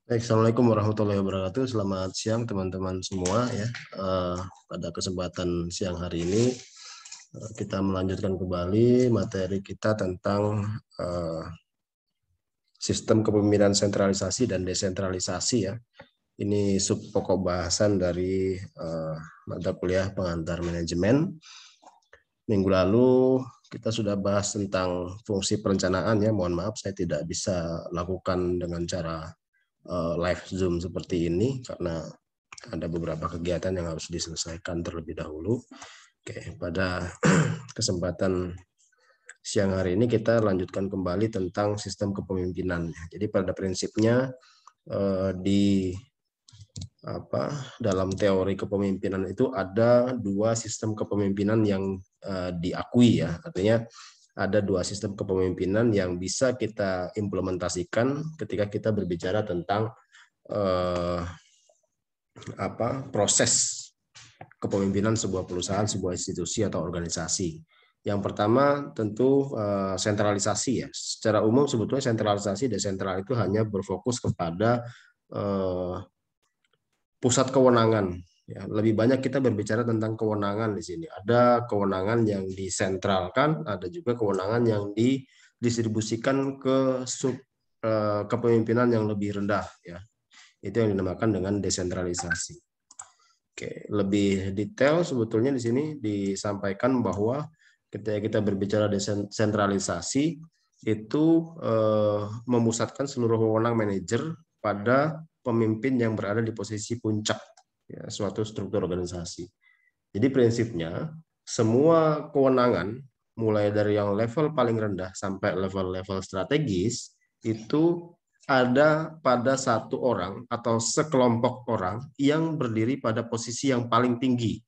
Baik, Assalamualaikum warahmatullahi wabarakatuh. Selamat siang teman-teman semua ya. Pada kesempatan siang hari ini kita melanjutkan kembali materi kita tentang sistem kepemimpinan sentralisasi dan desentralisasi ya. Ini sub pokok bahasan dari mata kuliah pengantar manajemen. Minggu lalu kita sudah bahas tentang fungsi perencanaan ya. Mohon maaf saya tidak bisa lakukan dengan cara live Zoom seperti ini karena ada beberapa kegiatan yang harus diselesaikan terlebih dahulu. Oke, pada kesempatan siang hari ini kita lanjutkan kembali tentang sistem kepemimpinan. Jadi pada prinsipnya di dalam teori kepemimpinan itu ada dua sistem kepemimpinan yang diakui ya. Artinya ada dua sistem kepemimpinan yang bisa kita implementasikan ketika kita berbicara tentang proses kepemimpinan sebuah perusahaan, sebuah institusi atau organisasi. Yang pertama tentu sentralisasi ya. Secara umum sebetulnya sentralisasi desentral itu hanya berfokus kepada pusat kewenangan. Ya, lebih banyak kita berbicara tentang kewenangan di sini. Ada kewenangan yang disentralkan, ada juga kewenangan yang didistribusikan ke sub kepemimpinan yang lebih rendah ya. Itu yang dinamakan dengan desentralisasi. Oke, lebih detail sebetulnya di sini disampaikan bahwa ketika kita berbicara desentralisasi itu memusatkan seluruh wewenang manajer pada pemimpin yang berada di posisi puncak ya, suatu struktur organisasi. Jadi prinsipnya semua kewenangan mulai dari yang level paling rendah sampai level-level strategis itu ada pada satu orang atau sekelompok orang yang berdiri pada posisi yang paling tinggi.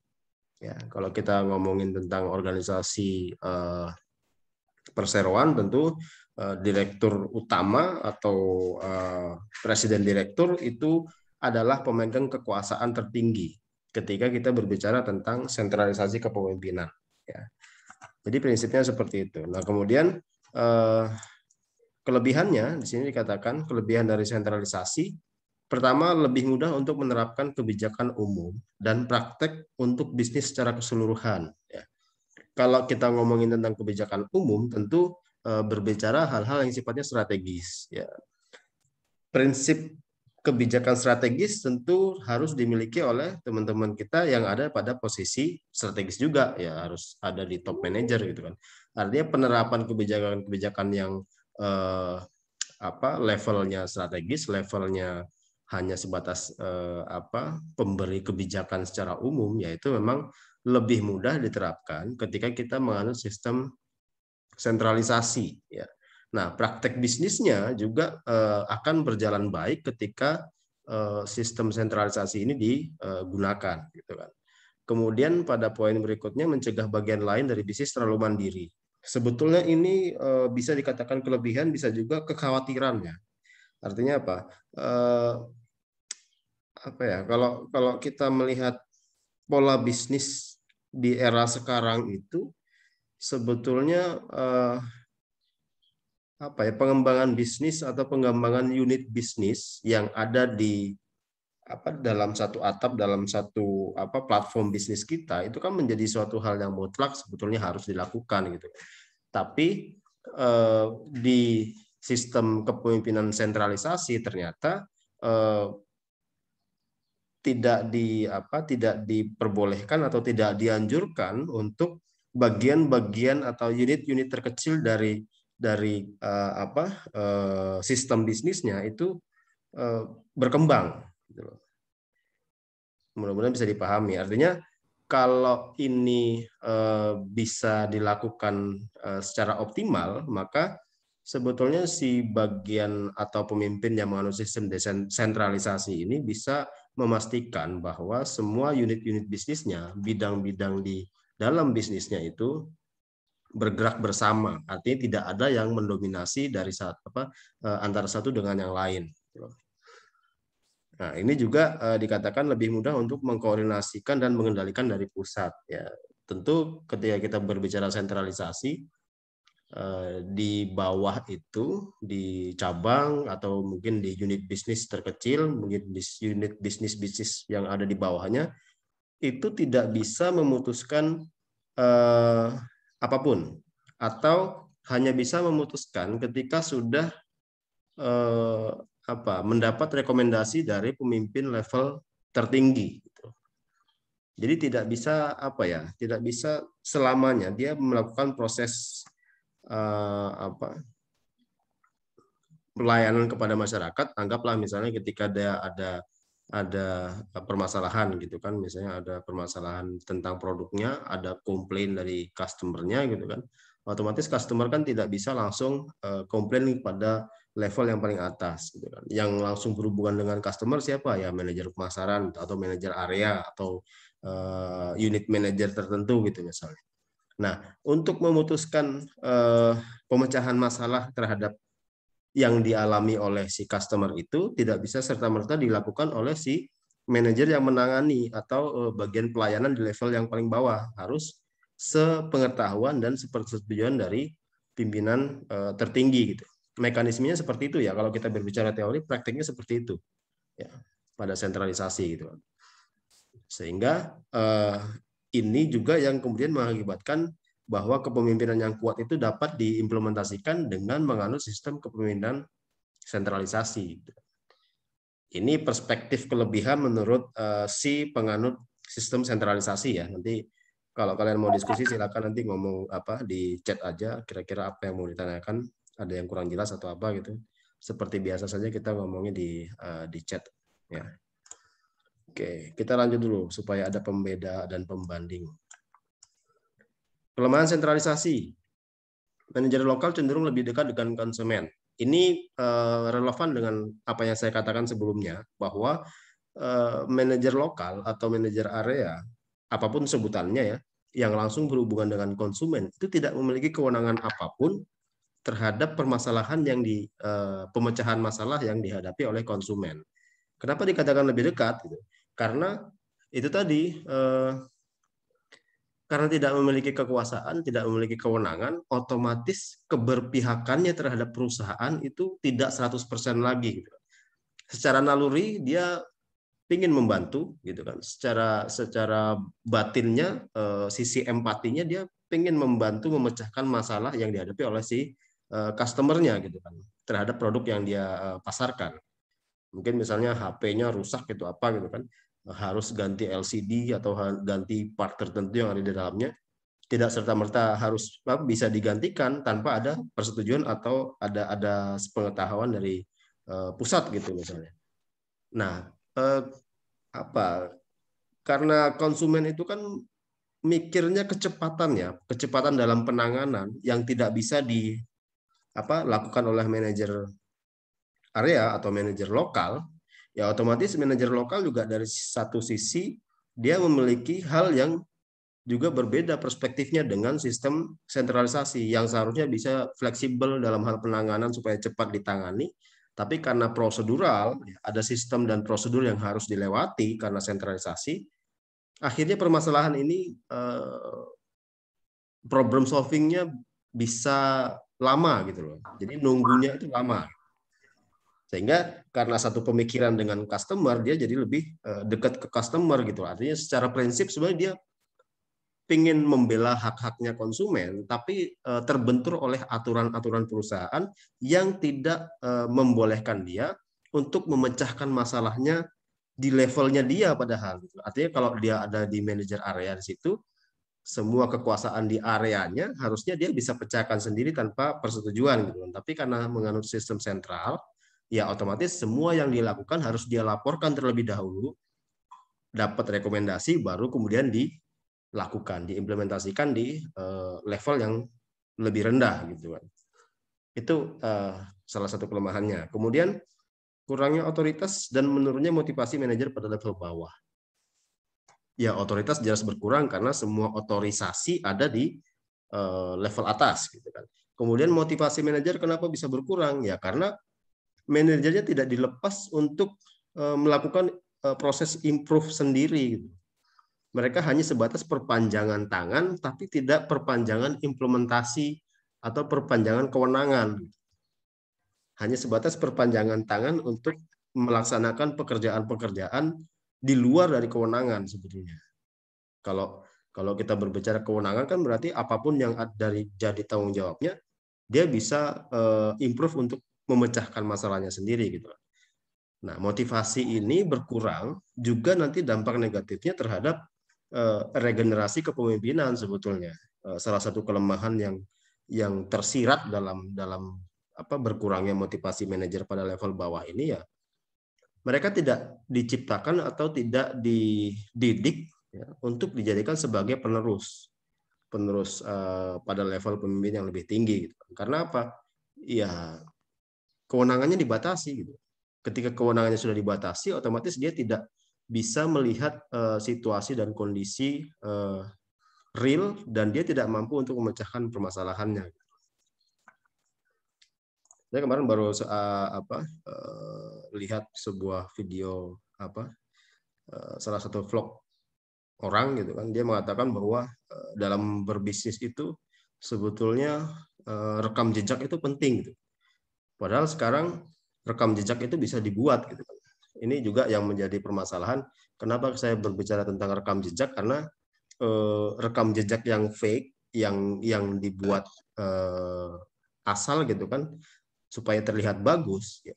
Ya, kalau kita ngomongin tentang organisasi perseroan, tentu direktur utama atau presiden direktur itu adalah pemegang kekuasaan tertinggi ketika kita berbicara tentang sentralisasi kepemimpinan. Ya. Jadi prinsipnya seperti itu. Nah, kemudian kelebihannya di sini dikatakan kelebihan dari sentralisasi. Pertama, lebih mudah untuk menerapkan kebijakan umum dan praktek untuk bisnis secara keseluruhan. Ya. Kalau kita ngomongin tentang kebijakan umum, tentu berbicara hal-hal yang sifatnya strategis. Ya. Prinsip kebijakan strategis tentu harus dimiliki oleh teman-teman kita yang ada pada posisi strategis juga, ya harus ada di top manager gitu kan. Artinya penerapan kebijakan-kebijakan yang levelnya strategis, levelnya hanya sebatas pemberi kebijakan secara umum, yaitu memang lebih mudah diterapkan ketika kita menganut sistem sentralisasi. Ya. Nah, praktek bisnisnya juga akan berjalan baik ketika sistem sentralisasi ini digunakan, gitu kan. Kemudian pada poin berikutnya mencegah bagian lain dari bisnis terlalu mandiri. Sebetulnya ini bisa dikatakan kelebihan, bisa juga kekhawatirannya. Artinya apa? Kalau kita melihat pola bisnis di era sekarang itu sebetulnya pengembangan bisnis atau pengembangan unit bisnis yang ada di dalam satu atap, dalam satu platform bisnis kita itu kan menjadi suatu hal yang mutlak sebetulnya harus dilakukan gitu. Tapi di sistem kepemimpinan sentralisasi ternyata tidak diperbolehkan atau tidak dianjurkan untuk bagian-bagian atau unit-unit terkecil dari sistem bisnisnya itu berkembang. Mudah-mudahan bisa dipahami. Artinya kalau ini bisa dilakukan secara optimal, maka sebetulnya si bagian atau pemimpin yang menganut sistem desentralisasi ini bisa memastikan bahwa semua unit-unit bisnisnya, bidang-bidang di dalam bisnisnya itu bergerak bersama. Artinya tidak ada yang mendominasi dari antara satu dengan yang lain. Nah, ini juga dikatakan lebih mudah untuk mengkoordinasikan dan mengendalikan dari pusat. Ya, tentu ketika kita berbicara sentralisasi, di bawah itu, di cabang atau mungkin di unit bisnis terkecil, mungkin di unit bisnis yang ada di bawahnya, itu tidak bisa memutuskan apapun, atau hanya bisa memutuskan ketika sudah mendapat rekomendasi dari pemimpin level tertinggi. Jadi tidak bisa selamanya dia melakukan proses pelayanan kepada masyarakat. Anggaplah misalnya ketika dia ada permasalahan gitu kan, misalnya ada permasalahan tentang produknya, ada komplain dari customernya gitu kan, otomatis customer kan tidak bisa langsung komplain pada level yang paling atas gitu kan. Yang langsung berhubungan dengan customer siapa? Ya manajer pemasaran atau manajer area atau unit manager tertentu gitu misalnya. Nah, untuk memutuskan pemecahan masalah terhadap yang dialami oleh si customer itu tidak bisa serta-merta dilakukan oleh si manajer yang menangani atau bagian pelayanan di level yang paling bawah. Harus sepengetahuan dan sepersetujuan dari pimpinan tertinggi gitu. Mekanismenya seperti itu ya. Kalau kita berbicara teori, praktiknya seperti itu ya, pada sentralisasi gitu. Sehingga ini juga yang kemudian mengakibatkan bahwa kepemimpinan yang kuat itu dapat diimplementasikan dengan menganut sistem kepemimpinan sentralisasi. Ini perspektif kelebihan menurut si penganut sistem sentralisasi ya. Nanti kalau kalian mau diskusi silakan nanti ngomong di chat aja, kira-kira apa yang mau ditanyakan, ada yang kurang jelas atau apa gitu. Seperti biasa saja kita ngomongnya di chat ya. Oke, kita lanjut dulu supaya ada pembeda dan pembanding. Kelemahan sentralisasi. Manajer lokal cenderung lebih dekat dengan konsumen. Ini relevan dengan apa yang saya katakan sebelumnya, bahwa manajer lokal atau manajer area, apapun sebutannya ya, yang langsung berhubungan dengan konsumen, itu tidak memiliki kewenangan apapun terhadap permasalahan yang pemecahan masalah yang dihadapi oleh konsumen. Kenapa dikatakan lebih dekat? Karena itu tadi, karena tidak memiliki kekuasaan, tidak memiliki kewenangan, otomatis keberpihakannya terhadap perusahaan itu tidak 100% lagi. Secara naluri dia ingin membantu, gitu kan. Secara batinnya, sisi empatinya dia ingin membantu memecahkan masalah yang dihadapi oleh si customernya, gitu kan, terhadap produk yang dia pasarkan. Mungkin misalnya HP-nya rusak gitu apa gitu kan, harus ganti LCD atau ganti part tertentu yang ada di dalamnya, tidak serta-merta harus bisa digantikan tanpa ada persetujuan atau ada pengetahuan dari pusat gitu misalnya. Nah, karena konsumen itu kan mikirnya kecepatan ya, kecepatan dalam penanganan yang tidak bisa dilakukan oleh manajer area atau manajer lokal, ya otomatis manajer lokal juga dari satu sisi dia memiliki hal yang juga berbeda perspektifnya dengan sistem sentralisasi yang seharusnya bisa fleksibel dalam hal penanganan supaya cepat ditangani, tapi karena prosedural, ada sistem dan prosedur yang harus dilewati karena sentralisasi, akhirnya permasalahan ini problem solvingnya bisa lama gitu loh. Jadi nunggunya itu lama. Sehingga karena satu pemikiran dengan customer, dia jadi lebih dekat ke customer gitu. Artinya secara prinsip sebenarnya dia ingin membela hak-haknya konsumen, tapi terbentur oleh aturan-aturan perusahaan yang tidak membolehkan dia untuk memecahkan masalahnya di levelnya dia padahal. Artinya kalau dia ada di manajer area di situ, semua kekuasaan di areanya harusnya dia bisa pecahkan sendiri tanpa persetujuan gitu. Tapi karena menganut sistem sentral, ya otomatis semua yang dilakukan harus dia laporkan terlebih dahulu, dapat rekomendasi, baru kemudian dilakukan, diimplementasikan di level yang lebih rendah gitu kan. Itu salah satu kelemahannya. Kemudian kurangnya otoritas dan menurunnya motivasi manajer pada level bawah. Ya otoritas jelas berkurang karena semua otorisasi ada di level atas gitu kan. Kemudian motivasi manajer kenapa bisa berkurang? Ya karena manajernya tidak dilepas untuk melakukan proses improve sendiri. Mereka hanya sebatas perpanjangan tangan, tapi tidak perpanjangan implementasi atau perpanjangan kewenangan. Hanya sebatas perpanjangan tangan untuk melaksanakan pekerjaan-pekerjaan di luar dari kewenangan sebetulnya. Kalau kita berbicara kewenangan kan berarti apapun yang dari jadi tanggung jawabnya, dia bisa improve untuk memecahkan masalahnya sendiri gitu. Nah, motivasi ini berkurang juga nanti dampak negatifnya terhadap regenerasi kepemimpinan sebetulnya. Salah satu kelemahan yang tersirat dalam berkurangnya motivasi manajer pada level bawah ini ya, mereka tidak diciptakan atau tidak dididik ya, untuk dijadikan sebagai penerus pada level pemimpin yang lebih tinggi gitu. Karena apa? Ya kewenangannya dibatasi gitu. Ketika kewenangannya sudah dibatasi, otomatis dia tidak bisa melihat situasi dan kondisi real, dan dia tidak mampu untuk memecahkan permasalahannya. Saya kemarin baru lihat sebuah video salah satu vlog orang gitu kan, dia mengatakan bahwa dalam berbisnis itu sebetulnya rekam jejak itu penting gitu. Padahal sekarang rekam jejak itu bisa dibuat gitu kan. Ini juga yang menjadi permasalahan. Kenapa saya berbicara tentang rekam jejak? Karena rekam jejak yang fake, yang dibuat asal gitu kan, supaya terlihat bagus ya.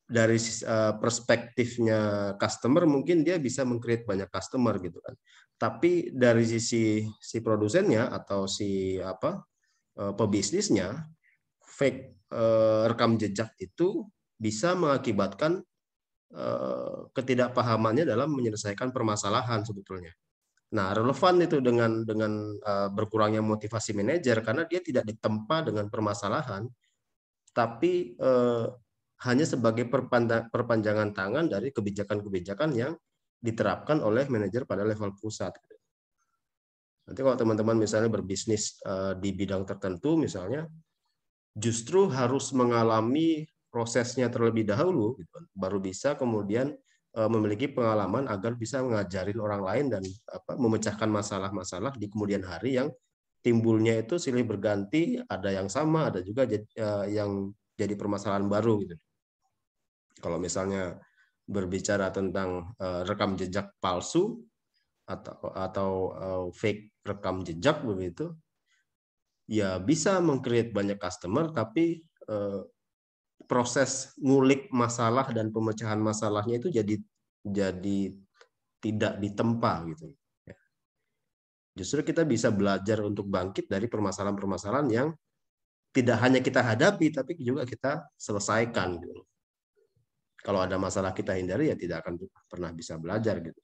Dari perspektifnya customer mungkin dia bisa meng-create banyak customer gitu kan. Tapi dari sisi si produsennya atau si pebisnisnya, fake rekam jejak itu bisa mengakibatkan ketidakpahamannya dalam menyelesaikan permasalahan sebetulnya. Nah, relevan itu dengan berkurangnya motivasi manajer karena dia tidak ditempa dengan permasalahan, tapi hanya sebagai perpanjangan tangan dari kebijakan-kebijakan yang diterapkan oleh manajer pada level pusat. Nanti kalau teman-teman misalnya berbisnis di bidang tertentu misalnya, justru harus mengalami prosesnya terlebih dahulu, gitu, baru bisa kemudian memiliki pengalaman agar bisa mengajarin orang lain dan memecahkan masalah-masalah di kemudian hari yang timbulnya itu silih berganti, ada yang sama, ada juga yang jadi permasalahan baru gitu. Kalau misalnya berbicara tentang rekam jejak palsu atau fake rekam jejak begitu, ya bisa meng-create banyak customer, tapi proses ngulik masalah dan pemecahan masalahnya itu jadi tidak ditempa gitu. Justru kita bisa belajar untuk bangkit dari permasalahan-permasalahan yang tidak hanya kita hadapi, tapi juga kita selesaikan. Gitu. Kalau ada masalah kita hindari, ya tidak akan pernah bisa belajar. Gitu.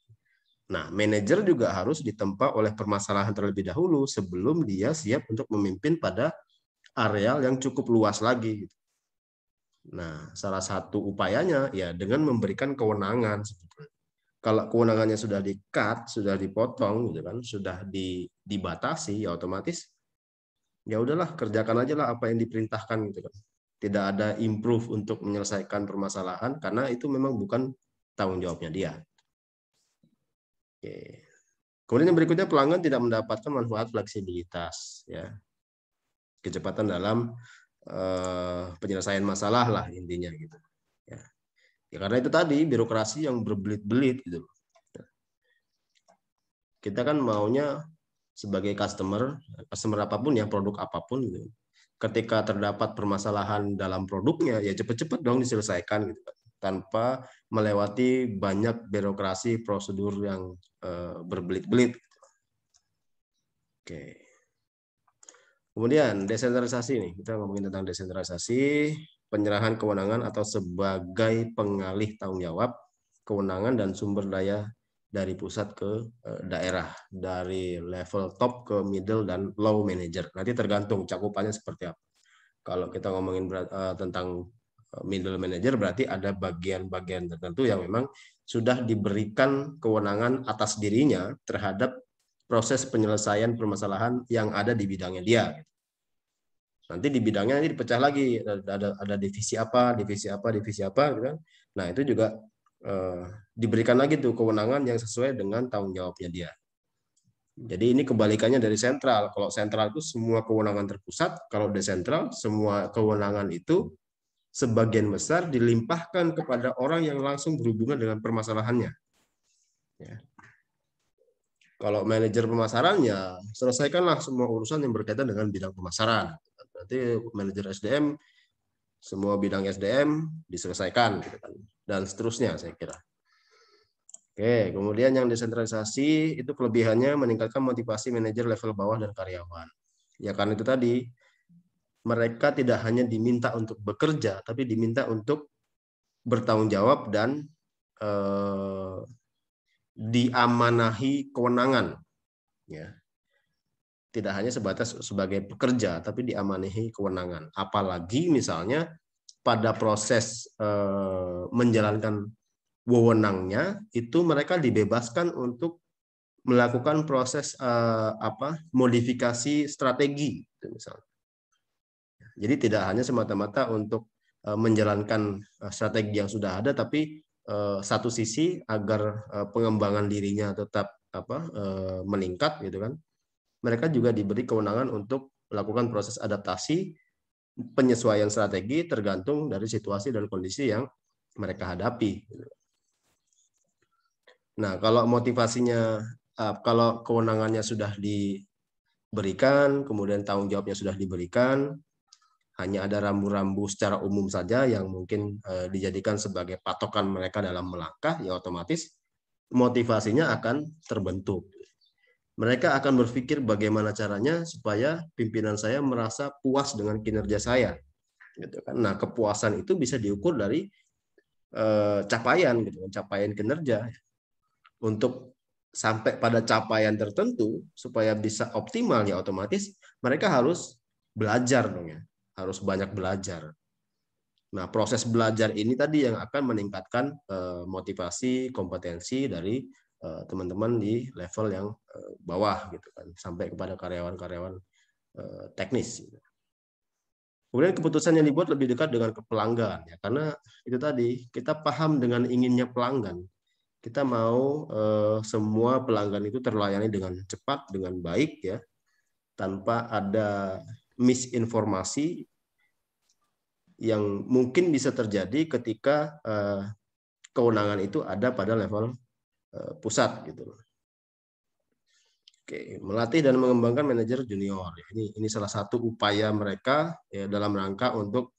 Nah, manajer juga harus ditempa oleh permasalahan terlebih dahulu sebelum dia siap untuk memimpin pada areal yang cukup luas lagi. Gitu. Nah, salah satu upayanya ya dengan memberikan kewenangan. Kalau kewenangannya sudah di-cut, sudah dipotong, gitu kan, sudah dibatasi, ya otomatis ya udahlah, kerjakan aja lah apa yang diperintahkan gitu kan. Tidak ada improve untuk menyelesaikan permasalahan karena itu memang bukan tanggung jawabnya dia. Oke. Kemudian yang berikutnya, pelanggan tidak mendapatkan manfaat fleksibilitas, ya, kecepatan dalam penyelesaian masalah lah intinya gitu. Ya. Ya karena itu tadi birokrasi yang berbelit-belit gitu. Kita kan maunya sebagai customer apapun ya, produk apapun gitu. Ketika terdapat permasalahan dalam produknya ya cepat-cepat dong diselesaikan gitu, tanpa melewati banyak birokrasi prosedur yang berbelit-belit. Oke. Kemudian desentralisasi nih, kita ngomongin tentang desentralisasi, penyerahan kewenangan atau sebagai pengalih tanggung jawab kewenangan dan sumber daya dari pusat ke daerah, dari level top ke middle dan low manager. Nanti tergantung cakupannya seperti apa. Kalau kita ngomongin tentang middle manager, berarti ada bagian-bagian tertentu yang memang sudah diberikan kewenangan atas dirinya terhadap proses penyelesaian permasalahan yang ada di bidangnya dia. Nanti di bidangnya nanti dipecah lagi, ada divisi apa, gitu kan. Nah, itu juga diberikan lagi tuh kewenangan yang sesuai dengan tanggung jawabnya dia. Jadi ini kebalikannya dari sentral. Kalau sentral itu semua kewenangan terpusat, kalau desentral semua kewenangan itu sebagian besar dilimpahkan kepada orang yang langsung berhubungan dengan permasalahannya. Ya. Kalau manajer pemasaran ya selesaikanlah semua urusan yang berkaitan dengan bidang pemasaran. Berarti manajer SDM semua bidang SDM diselesaikan gitu kan. Dan seterusnya saya kira. Oke, kemudian yang desentralisasi itu kelebihannya meningkatkan motivasi manajer level bawah dan karyawan. Ya karena itu tadi mereka tidak hanya diminta untuk bekerja, tapi diminta untuk bertanggung jawab dan diamanahi kewenangan. Ya, tidak hanya sebatas sebagai pekerja, tapi diamanahi kewenangan. Apalagi misalnya pada proses menjalankan wewenangnya itu mereka dibebaskan untuk melakukan proses modifikasi strategi misalnya. Jadi tidak hanya semata-mata untuk menjalankan strategi yang sudah ada, tapi satu sisi agar pengembangan dirinya tetap meningkat gitu kan. Mereka juga diberi kewenangan untuk melakukan proses adaptasi penyesuaian strategi tergantung dari situasi dan kondisi yang mereka hadapi. Nah, kalau motivasinya, kalau kewenangannya sudah diberikan, kemudian tanggung jawabnya sudah diberikan, hanya ada rambu-rambu secara umum saja yang mungkin dijadikan sebagai patokan mereka dalam melangkah, ya otomatis motivasinya akan terbentuk. Mereka akan berpikir bagaimana caranya supaya pimpinan saya merasa puas dengan kinerja saya. Gitu kan. Nah, kepuasan itu bisa diukur dari capaian, gitu, capaian kinerja. Untuk sampai pada capaian tertentu supaya bisa optimal ya otomatis mereka harus belajar dong ya, harus banyak belajar. Nah, proses belajar ini tadi yang akan meningkatkan motivasi, kompetensi dari teman-teman di level yang bawah gitu kan, sampai kepada karyawan-karyawan teknis. Kemudian keputusan yang dibuat lebih dekat dengan pelanggan ya, karena itu tadi kita paham dengan inginnya pelanggan. Kita mau semua pelanggan itu terlayani dengan cepat, dengan baik ya, tanpa ada misinformasi yang mungkin bisa terjadi ketika kewenangan itu ada pada level pusat gitu. Oke, melatih dan mengembangkan manajer junior. Ini salah satu upaya mereka ya, dalam rangka untuk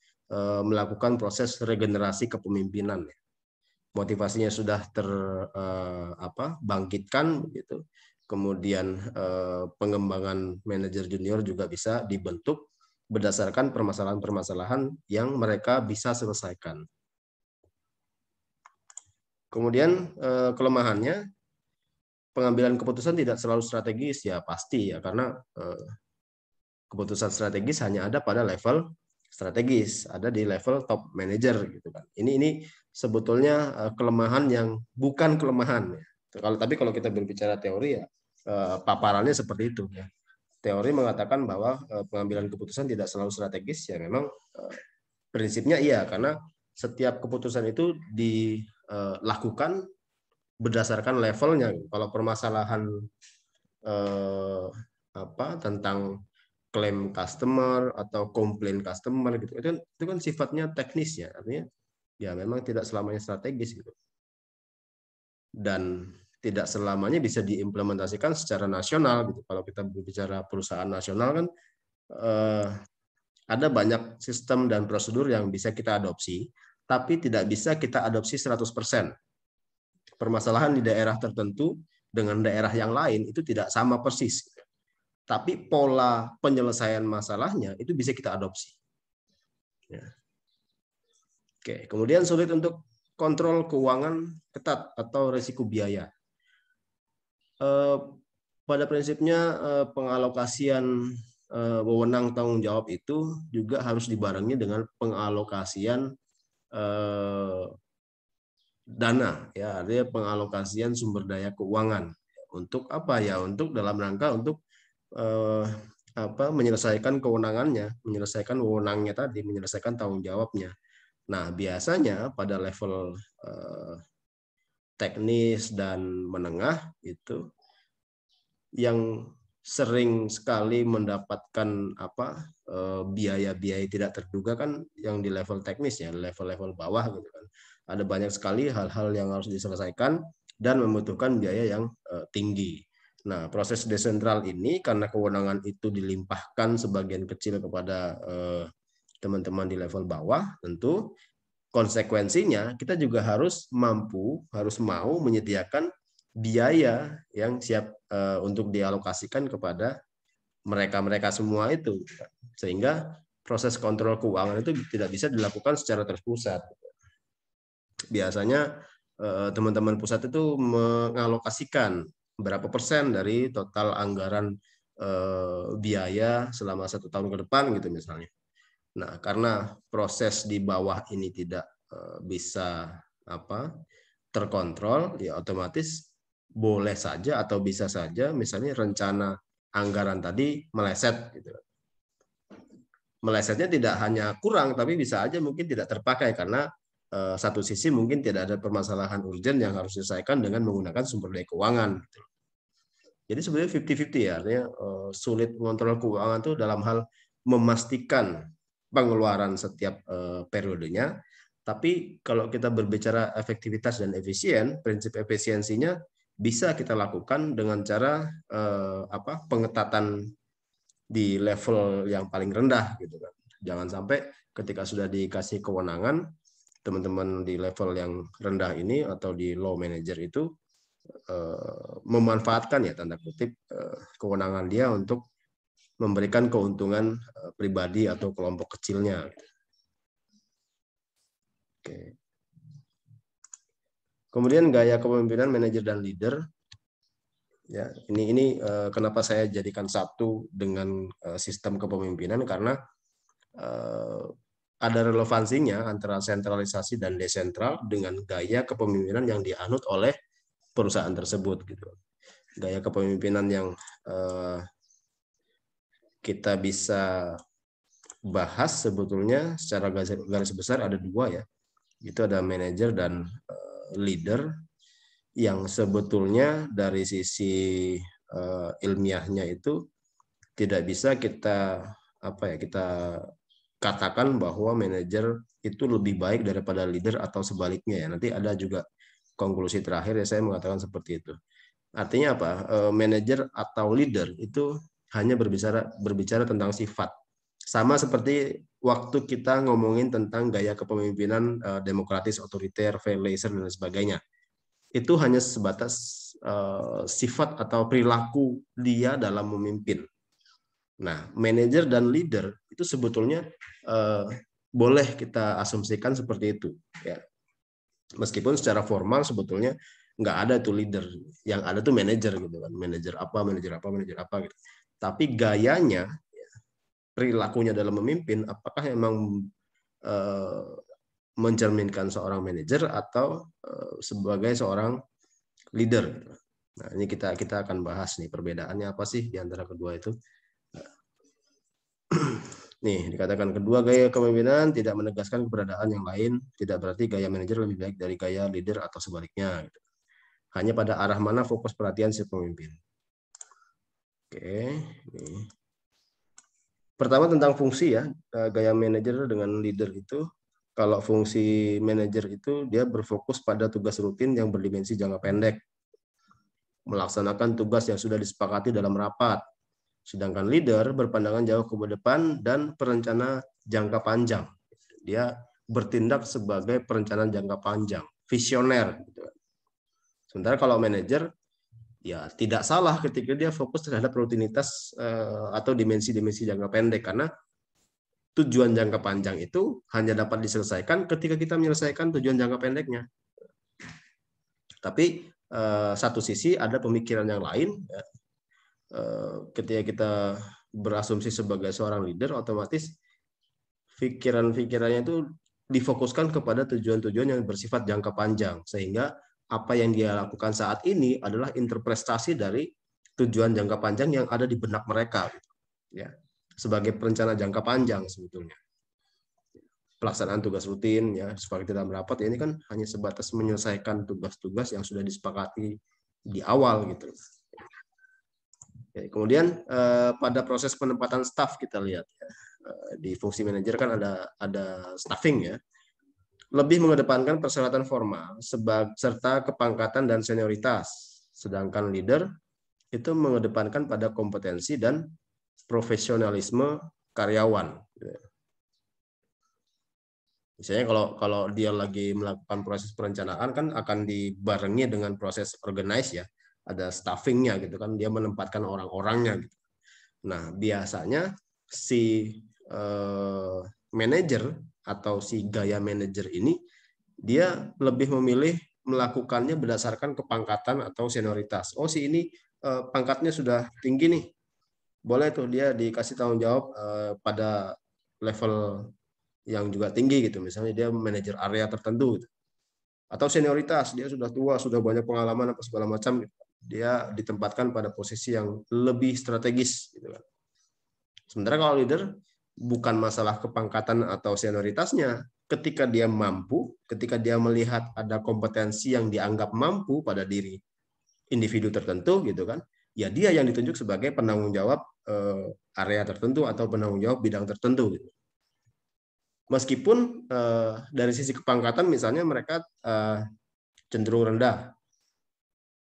melakukan proses regenerasi kepemimpinan. Ya. Motivasinya sudah bangkitkan gitu. Kemudian pengembangan manajer junior juga bisa dibentuk berdasarkan permasalahan-permasalahan yang mereka bisa selesaikan. Kemudian kelemahannya pengambilan keputusan tidak selalu strategis ya pasti ya, karena keputusan strategis hanya ada pada level strategis, ada di level top manager gitu kan. Ini sebetulnya kelemahan yang bukan kelemahan ya. Kalau kita berbicara teori ya paparannya seperti itu ya. Teori mengatakan bahwa pengambilan keputusan tidak selalu strategis ya, memang prinsipnya iya, karena setiap keputusan itu dilakukan berdasarkan levelnya. Kalau permasalahan tentang klaim customer atau komplain customer gitu, itu kan sifatnya teknis ya, artinya ya memang tidak selamanya strategis gitu, dan tidak selamanya bisa diimplementasikan secara nasional gitu. Kalau kita berbicara perusahaan nasional kan ada banyak sistem dan prosedur yang bisa kita adopsi, tapi tidak bisa kita adopsi 100%. Permasalahan di daerah tertentu dengan daerah yang lain itu tidak sama persis. Tapi pola penyelesaian masalahnya itu bisa kita adopsi. Ya. Oke, kemudian sulit untuk kontrol keuangan ketat atau risiko biaya. Pada prinsipnya pengalokasian wewenang tanggung jawab itu juga harus dibarengi dengan pengalokasian dana, ya, artinya pengalokasian sumber daya keuangan untuk apa ya? Untuk dalam rangka untuk menyelesaikan kewenangannya, menyelesaikan wewenangnya tadi, menyelesaikan tanggung jawabnya. Nah, biasanya pada level teknis dan menengah itu yang sering sekali mendapatkan biaya-biaya tidak terduga kan yang di level teknis ya, level-level bawah gitu kan. Ada banyak sekali hal-hal yang harus diselesaikan dan membutuhkan biaya yang tinggi. Nah, proses desentral ini karena kewenangan itu dilimpahkan sebagian kecil kepada teman-teman di level bawah, tentu konsekuensinya kita juga harus mau menyediakan biaya yang siap untuk dialokasikan kepada mereka-mereka semua itu, sehingga proses kontrol keuangan itu tidak bisa dilakukan secara terpusat. Biasanya teman-teman pusat itu mengalokasikan berapa persen dari total anggaran biaya selama 1 tahun ke depan gitu misalnya. Nah, karena proses di bawah ini tidak bisa terkontrol, ya otomatis boleh saja atau bisa saja misalnya rencana anggaran tadi meleset gitu. Melesetnya tidak hanya kurang, tapi bisa aja mungkin tidak terpakai karena satu sisi mungkin tidak ada permasalahan urgent yang harus diselesaikan dengan menggunakan sumber daya keuangan. Jadi sebenarnya 50-50 ya, artinya sulit mengontrol keuangan itu dalam hal memastikan pengeluaran setiap periodenya. Tapi kalau kita berbicara efektivitas dan efisien, prinsip efisiensinya bisa kita lakukan dengan cara pengetatan di level yang paling rendah gitu kan. Jangan sampai ketika sudah dikasih kewenangan, teman-teman di level yang rendah ini atau di low manager itu memanfaatkan ya tanda kutip kewenangan dia untuk memberikan keuntungan pribadi atau kelompok kecilnya. Oke. Kemudian gaya kepemimpinan manajer dan leader. Ya, ini kenapa saya jadikan satu dengan sistem kepemimpinan karena ada relevansinya antara sentralisasi dan desentral dengan gaya kepemimpinan yang dianut oleh perusahaan tersebut gitu. Gaya kepemimpinan yang kita bisa bahas sebetulnya secara garis besar ada dua ya. Itu ada manajer dan leader yang sebetulnya dari sisi ilmiahnya itu tidak bisa kita kita katakan bahwa manajer itu lebih baik daripada leader atau sebaliknya ya. Nanti ada juga konklusi terakhir ya saya mengatakan seperti itu. Artinya apa? Manajer atau leader itu hanya berbicara tentang sifat. Sama seperti waktu kita ngomongin tentang gaya kepemimpinan demokratis, otoriter, fair laser dan sebagainya. Itu hanya sebatas sifat atau perilaku dia dalam memimpin. Nah, manajer dan leader itu sebetulnya boleh kita asumsikan seperti itu. Ya. Meskipun secara formal sebetulnya nggak ada tuh leader, yang ada tuh manajer gitu kan, manajer apa gitu. Tapi gayanya, perilakunya dalam memimpin, apakah memang mencerminkan seorang manajer atau sebagai seorang leader. Nah, ini kita akan bahas nih perbedaannya apa sih di antara kedua itu. Nih, dikatakan kedua gaya kepemimpinan tidak menegaskan keberadaan yang lain, tidak berarti gaya manajer lebih baik dari gaya leader atau sebaliknya. Hanya pada arah mana fokus perhatian si pemimpin. Oke, nih. Pertama tentang fungsi ya, gaya manajer dengan leader itu. Kalau fungsi manajer itu dia berfokus pada tugas rutin yang berdimensi jangka pendek, melaksanakan tugas yang sudah disepakati dalam rapat. Sedangkan leader berpandangan jauh ke depan dan perencana jangka panjang. Dia bertindak sebagai perencana jangka panjang, visioner. Sementara kalau manajer, ya tidak salah ketika dia fokus terhadap rutinitas atau dimensi-dimensi jangka pendek, karena tujuan jangka panjang itu hanya dapat diselesaikan ketika kita menyelesaikan tujuan jangka pendeknya. Tapi satu sisi ada pemikiran yang lain. Ketika kita berasumsi sebagai seorang leader, otomatis pikiran-pikirannya itu difokuskan kepada tujuan-tujuan yang bersifat jangka panjang, sehingga apa yang dia lakukan saat ini adalah interpretasi dari tujuan jangka panjang yang ada di benak mereka, ya, sebagai perencana jangka panjang sebetulnya. Pelaksanaan tugas rutin, ya, seperti dalam rapat, ini kan hanya sebatas menyelesaikan tugas-tugas yang sudah disepakati di awal gitu. Ya, kemudian pada proses penempatan staf kita lihat ya. Di fungsi manajer kan ada staffing ya. Lebih mengedepankan persyaratan formal serta kepangkatan dan senioritas. Sedangkan leader itu mengedepankan pada kompetensi dan profesionalisme karyawan. Misalnya kalau dia lagi melakukan proses perencanaan kan akan dibarengi dengan proses organize ya. Ada staffingnya gitu kan, dia menempatkan orang-orangnya gitu. Nah, biasanya si manajer atau si gaya manajer ini dia lebih memilih melakukannya berdasarkan kepangkatan atau senioritas. Oh, si ini pangkatnya sudah tinggi nih. Boleh tuh dia dikasih tanggung jawab pada level yang juga tinggi gitu. Misalnya dia manajer area tertentu gitu. Atau senioritas, dia sudah tua, sudah banyak pengalaman apa segala macam gitu. Dia ditempatkan pada posisi yang lebih strategis gitu kan. Sementara kalau leader bukan masalah kepangkatan atau senioritasnya, ketika dia mampu, ketika dia melihat ada kompetensi yang dianggap mampu pada diri individu tertentu gitu kan, ya dia yang ditunjuk sebagai penanggung jawab area tertentu atau penanggung jawab bidang tertentu gitu. Meskipun dari sisi kepangkatan misalnya mereka cenderung rendah,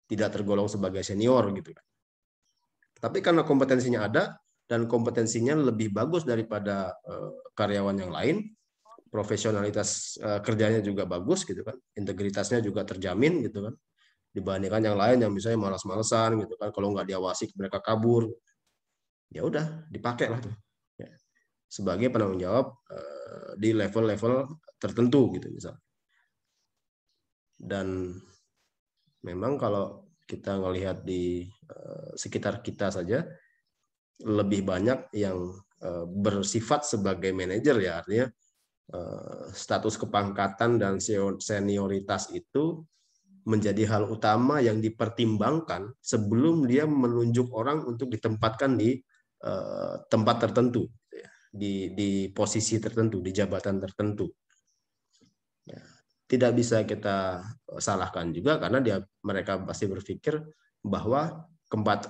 tidak tergolong sebagai senior gitu kan. Tapi karena kompetensinya ada dan kompetensinya lebih bagus daripada karyawan yang lain, profesionalitas kerjanya juga bagus gitu kan, integritasnya juga terjamin gitu kan, dibandingkan yang lain yang misalnya malas-malesan gitu kan, kalau nggak diawasi mereka kabur, ya udah dipakai lah tuh ya, sebagai penanggung jawab di level-level tertentu gitu misalnya. Dan memang kalau kita ngelihat di sekitar kita saja lebih banyak yang bersifat sebagai manajer ya, artinya status kepangkatan dan senioritas itu menjadi hal utama yang dipertimbangkan sebelum dia menunjuk orang untuk ditempatkan di tempat tertentu, di posisi tertentu, di jabatan tertentu. Tidak bisa kita salahkan juga karena mereka pasti berpikir bahwa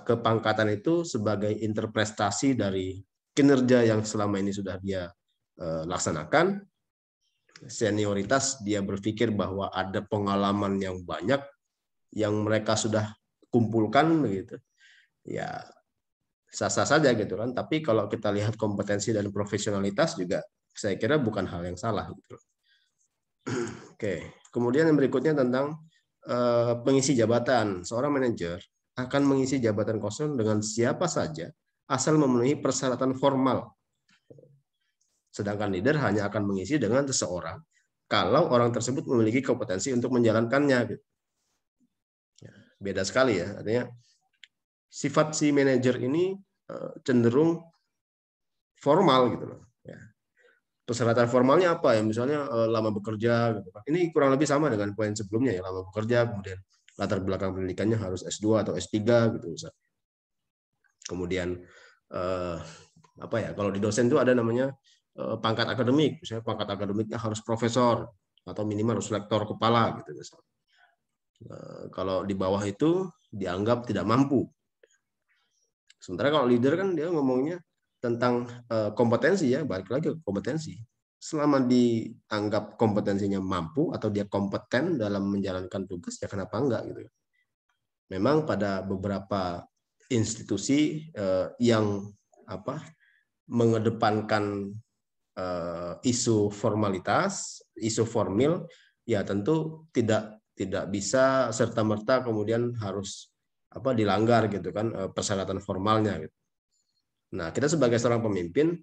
kepangkatan itu sebagai interpretasi dari kinerja yang selama ini sudah dia laksanakan. Senioritas dia berpikir bahwa ada pengalaman yang banyak yang mereka sudah kumpulkan begitu. Ya sah-sah saja gitu kan. Tapi kalau kita lihat kompetensi dan profesionalitas juga saya kira bukan hal yang salah gitu. Oke, kemudian yang berikutnya tentang pengisi jabatan. Seorang manajer akan mengisi jabatan kosong dengan siapa saja asal memenuhi persyaratan formal. Sedangkan leader hanya akan mengisi dengan seseorang kalau orang tersebut memiliki kompetensi untuk menjalankannya. Beda sekali ya, artinya sifat si manajer ini cenderung formal gitu loh. Persyaratan formalnya apa ya? Misalnya lama bekerja gitu kan. Ini kurang lebih sama dengan poin sebelumnya ya, lama bekerja, kemudian latar belakang pendidikannya harus S2 atau S3 gitu misalnya. Kemudian apa ya? Kalau di dosen itu ada namanya pangkat akademik, misalnya pangkat akademiknya harus profesor atau minimal harus lektor kepala gitu misalnya. Kalau di bawah itu dianggap tidak mampu. Sementara kalau leader kan dia ngomongnya tentang kompetensi ya, balik lagi ke kompetensi. Selama dianggap kompetensinya mampu atau dia kompeten dalam menjalankan tugas, ya kenapa enggak gitu. Memang pada beberapa institusi yang mengedepankan isu formalitas, isu formil, ya tentu tidak bisa serta-merta kemudian harus dilanggar gitu kan persyaratan formalnya gitu. Nah, kita sebagai seorang pemimpin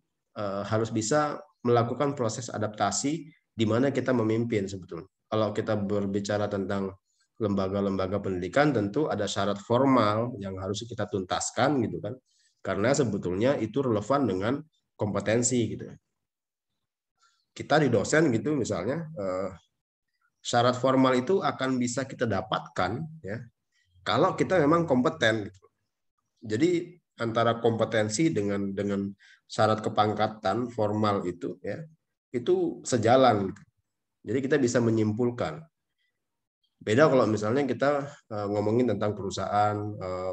harus bisa melakukan proses adaptasi di mana kita memimpin sebetulnya. Kalau kita berbicara tentang lembaga-lembaga pendidikan, tentu ada syarat formal yang harus kita tuntaskan gitu kan. Karena sebetulnya itu relevan dengan kompetensi gitu. Kita di dosen gitu misalnya, syarat formal itu akan bisa kita dapatkan ya kalau kita memang kompeten gitu. Jadi antara kompetensi dengan syarat kepangkatan formal itu ya itu sejalan gitu. Jadi kita bisa menyimpulkan Beda kalau misalnya kita ngomongin tentang perusahaan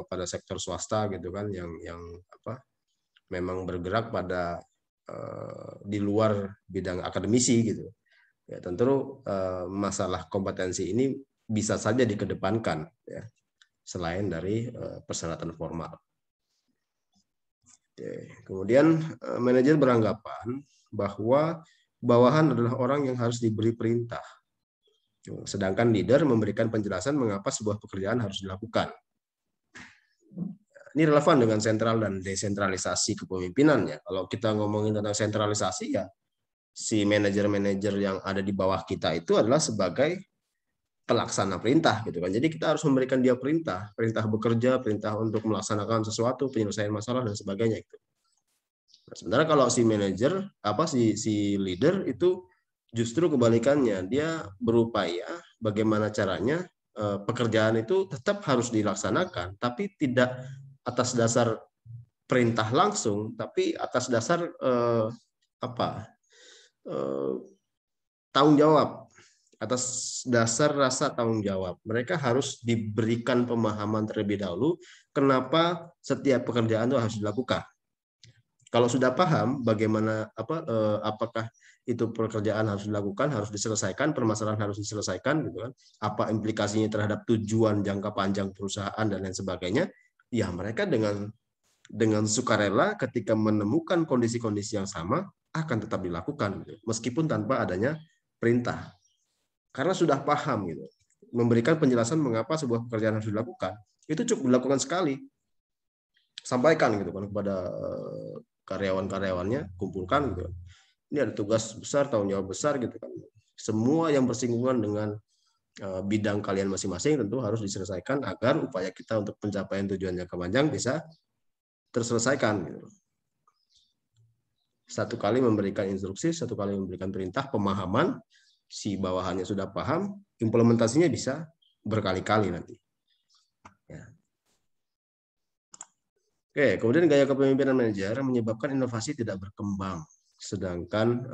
pada sektor swasta gitu kan, yang apa memang bergerak pada di luar bidang akademisi gitu. Ya, tentu masalah kompetensi ini bisa saja dikedepankan ya, selain dari persyaratan formal. Oke. Kemudian manajer beranggapan bahwa bawahan adalah orang yang harus diberi perintah. Sedangkan leader memberikan penjelasan mengapa sebuah pekerjaan harus dilakukan. Ini relevan dengan sentral dan desentralisasi kepemimpinannya. Kalau kita ngomongin tentang sentralisasi, ya si manajer-manajer yang ada di bawah kita itu adalah sebagai pelaksana perintah gitu kan. Jadi kita harus memberikan dia perintah, perintah bekerja, perintah untuk melaksanakan sesuatu, penyelesaian masalah dan sebagainya itu. Nah, sementara kalau si manajer si leader itu justru kebalikannya, dia berupaya bagaimana caranya pekerjaan itu tetap harus dilaksanakan, tapi tidak atas dasar perintah langsung, tapi atas dasar tanggung jawab, atas dasar rasa tanggung jawab. Mereka harus diberikan pemahaman terlebih dahulu kenapa setiap pekerjaan itu harus dilakukan. Kalau sudah paham bagaimana apakah itu pekerjaan harus dilakukan, harus diselesaikan, permasalahan harus diselesaikan gitu kan. Apa implikasinya terhadap tujuan jangka panjang perusahaan dan lain sebagainya, ya mereka dengan sukarela ketika menemukan kondisi-kondisi yang sama akan tetap dilakukan gitu, meskipun tanpa adanya perintah. Karena sudah paham gitu. Memberikan penjelasan mengapa sebuah pekerjaan harus dilakukan, itu cukup dilakukan sekali. Sampaikan gitu kan kepada karyawan-karyawannya, kumpulkan gitu. Ini ada tugas besar, tanggung jawab besar gitu kan. Semua yang bersinggungan dengan bidang kalian masing-masing tentu harus diselesaikan agar upaya kita untuk pencapaian tujuan jangka panjang bisa terselesaikan gitu. Satu kali memberikan instruksi, satu kali memberikan perintah, pemahaman, si bawahannya sudah paham, implementasinya bisa berkali-kali nanti. Ya. Oke, kemudian gaya kepemimpinan manajer menyebabkan inovasi tidak berkembang, sedangkan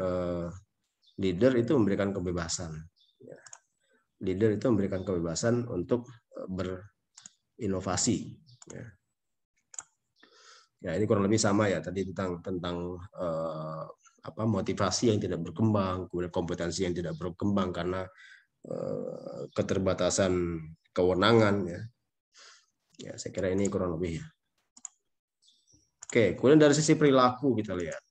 leader itu memberikan kebebasan. Ya. Leader itu memberikan kebebasan untuk berinovasi. Ya. Ya, ini kurang lebih sama ya tadi tentang motivasi yang tidak berkembang, kemudian kompetensi yang tidak berkembang karena keterbatasan kewenangan ya. Ya, saya kira ini kurang lebih ya. Oke, kemudian dari sisi perilaku kita lihat.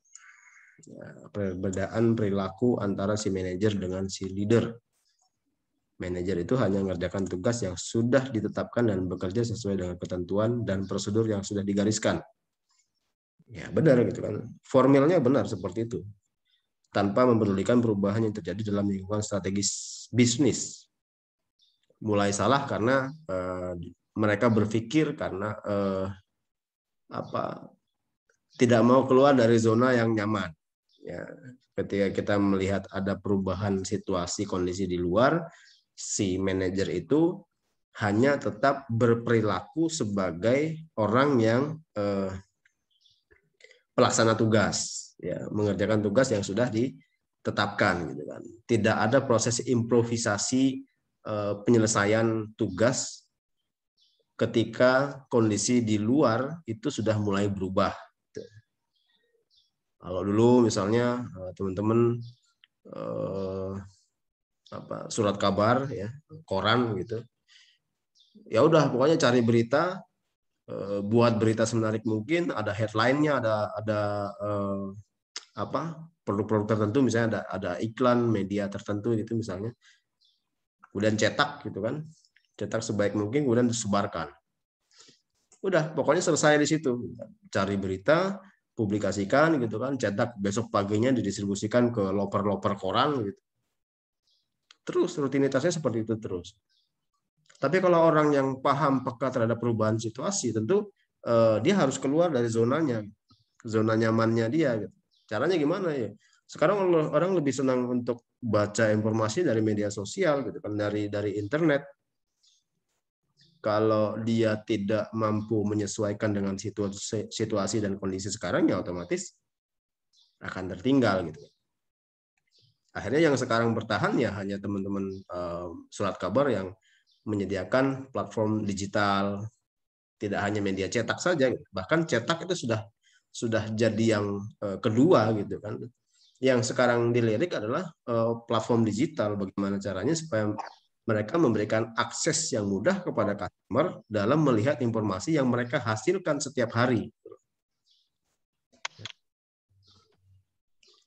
Ya, perbedaan perilaku antara si manajer dengan si leader. Manajer itu hanya mengerjakan tugas yang sudah ditetapkan dan bekerja sesuai dengan ketentuan dan prosedur yang sudah digariskan. Ya, benar gitu kan. Formilnya benar seperti itu. Tanpa mempedulikan perubahan yang terjadi dalam lingkungan strategis bisnis. Mulai salah karena mereka berpikir karena tidak mau keluar dari zona yang nyaman. Ya, ketika kita melihat ada perubahan situasi kondisi di luar, si manajer itu hanya tetap berperilaku sebagai orang yang pelaksana tugas, ya, mengerjakan tugas yang sudah ditetapkan, gitu kan. Tidak ada proses improvisasi penyelesaian tugas ketika kondisi di luar itu sudah mulai berubah. Kalau dulu misalnya teman-teman surat kabar ya, koran gitu, ya udah pokoknya cari berita, buat berita semenarik mungkin, ada headline-nya, ada produk-produk tertentu, misalnya ada iklan media tertentu gitu misalnya, kemudian cetak gitu kan, cetak sebaik mungkin kemudian disebarkan. Udah pokoknya selesai di situ, cari berita, publikasikan gitu kan, cetak besok paginya didistribusikan ke loper-loper koran gitu. Terus rutinitasnya seperti itu terus. Tapi kalau orang yang paham peka terhadap perubahan situasi, tentu dia harus keluar dari zonanya, zona nyamannya dia. Gitu. Caranya gimana ya? Sekarang orang lebih senang untuk baca informasi dari media sosial, gitu kan, dari internet. Kalau dia tidak mampu menyesuaikan dengan situasi dan kondisi sekarang, ya otomatis akan tertinggal gitu. Akhirnya yang sekarang bertahan ya hanya teman-teman surat kabar yang menyediakan platform digital, tidak hanya media cetak saja, bahkan cetak itu sudah jadi yang kedua gitu kan. Yang sekarang dilirik adalah platform digital, bagaimana caranya supaya mereka memberikan akses yang mudah kepada customer dalam melihat informasi yang mereka hasilkan setiap hari.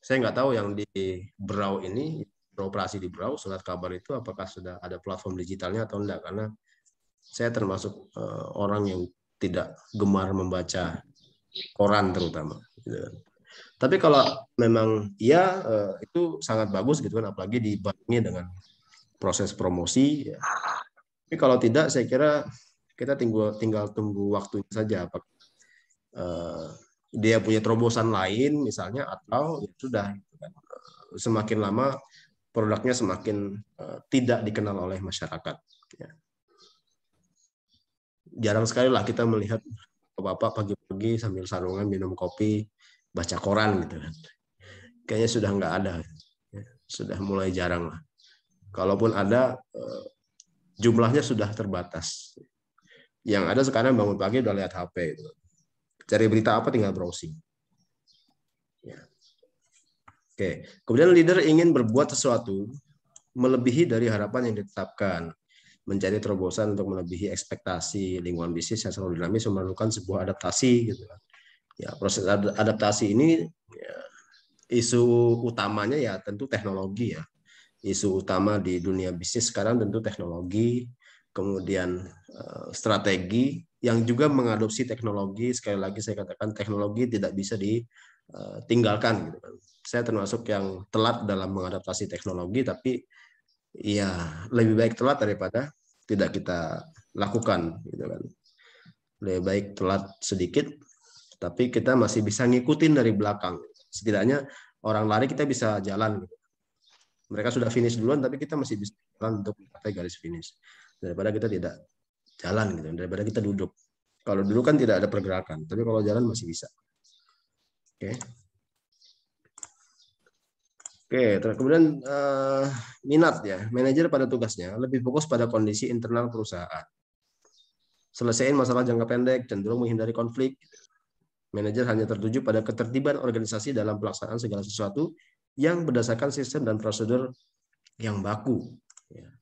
Saya nggak tahu yang di Brau ini, beroperasi di Brau, surat kabar itu apakah sudah ada platform digitalnya atau enggak, karena saya termasuk orang yang tidak gemar membaca koran terutama. Tapi kalau memang iya, itu sangat bagus gitu kan, apalagi dibarengi dengan proses promosi. Ya. Tapi kalau tidak, saya kira kita tinggal tunggu waktunya saja. Apakah dia punya terobosan lain misalnya, atau ya sudah. Gitu kan. Semakin lama produknya semakin tidak dikenal oleh masyarakat. Ya. Jarang sekali lah kita melihat bapak pagi-pagi sambil sarungan minum kopi, baca koran gitu kan. Kayaknya sudah nggak ada, sudah mulai jarang lah. Kalaupun ada, jumlahnya sudah terbatas. Yang ada sekarang bangun pagi udah lihat HP, gitu. Cari berita apa tinggal browsing. Ya. Oke, kemudian leader ingin berbuat sesuatu melebihi dari harapan yang ditetapkan, mencari terobosan untuk melebihi ekspektasi. Lingkungan bisnis yang selalu dinamis memerlukan sebuah adaptasi, gitu. Ya, proses adaptasi ini ya, isu utamanya ya tentu teknologi ya. Isu utama di dunia bisnis sekarang tentu teknologi, kemudian strategi yang juga mengadopsi teknologi. Sekali lagi saya katakan teknologi tidak bisa ditinggalkan. Gitu kan. Saya termasuk yang telat dalam mengadaptasi teknologi, tapi ya lebih baik telat daripada tidak kita lakukan. Gitu kan. Lebih baik telat sedikit, tapi kita masih bisa ngikutin dari belakang. Setidaknya orang lari kita bisa jalan. Mereka sudah finish duluan, tapi kita masih bisa jalan untuk mencapai garis finish. Daripada kita tidak jalan, gitu. Daripada kita duduk. Kalau duduk kan tidak ada pergerakan, tapi kalau jalan masih bisa. Oke. Oke, kemudian minat ya. Manajer pada tugasnya lebih fokus pada kondisi internal perusahaan. Selesaiin masalah jangka pendek, cenderung menghindari konflik. Manajer hanya tertuju pada ketertiban organisasi dalam pelaksanaan segala sesuatu yang berdasarkan sistem dan prosedur yang baku. Ya.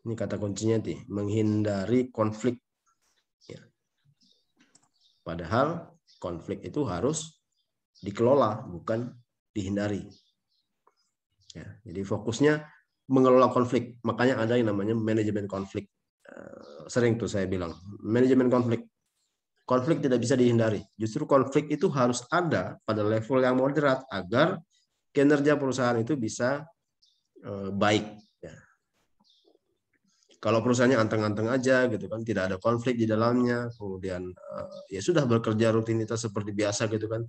Ini kata kuncinya nih, menghindari konflik. Ya. Padahal konflik itu harus dikelola, bukan dihindari. Ya, jadi fokusnya mengelola konflik. Makanya ada yang namanya manajemen konflik. Sering tuh saya bilang, manajemen konflik. Konflik tidak bisa dihindari. Justru konflik itu harus ada pada level yang moderat agar kinerja perusahaan itu bisa baik. Ya. Kalau perusahaannya anteng-anteng aja gitu kan, tidak ada konflik di dalamnya, kemudian ya sudah bekerja rutinitas seperti biasa gitu kan,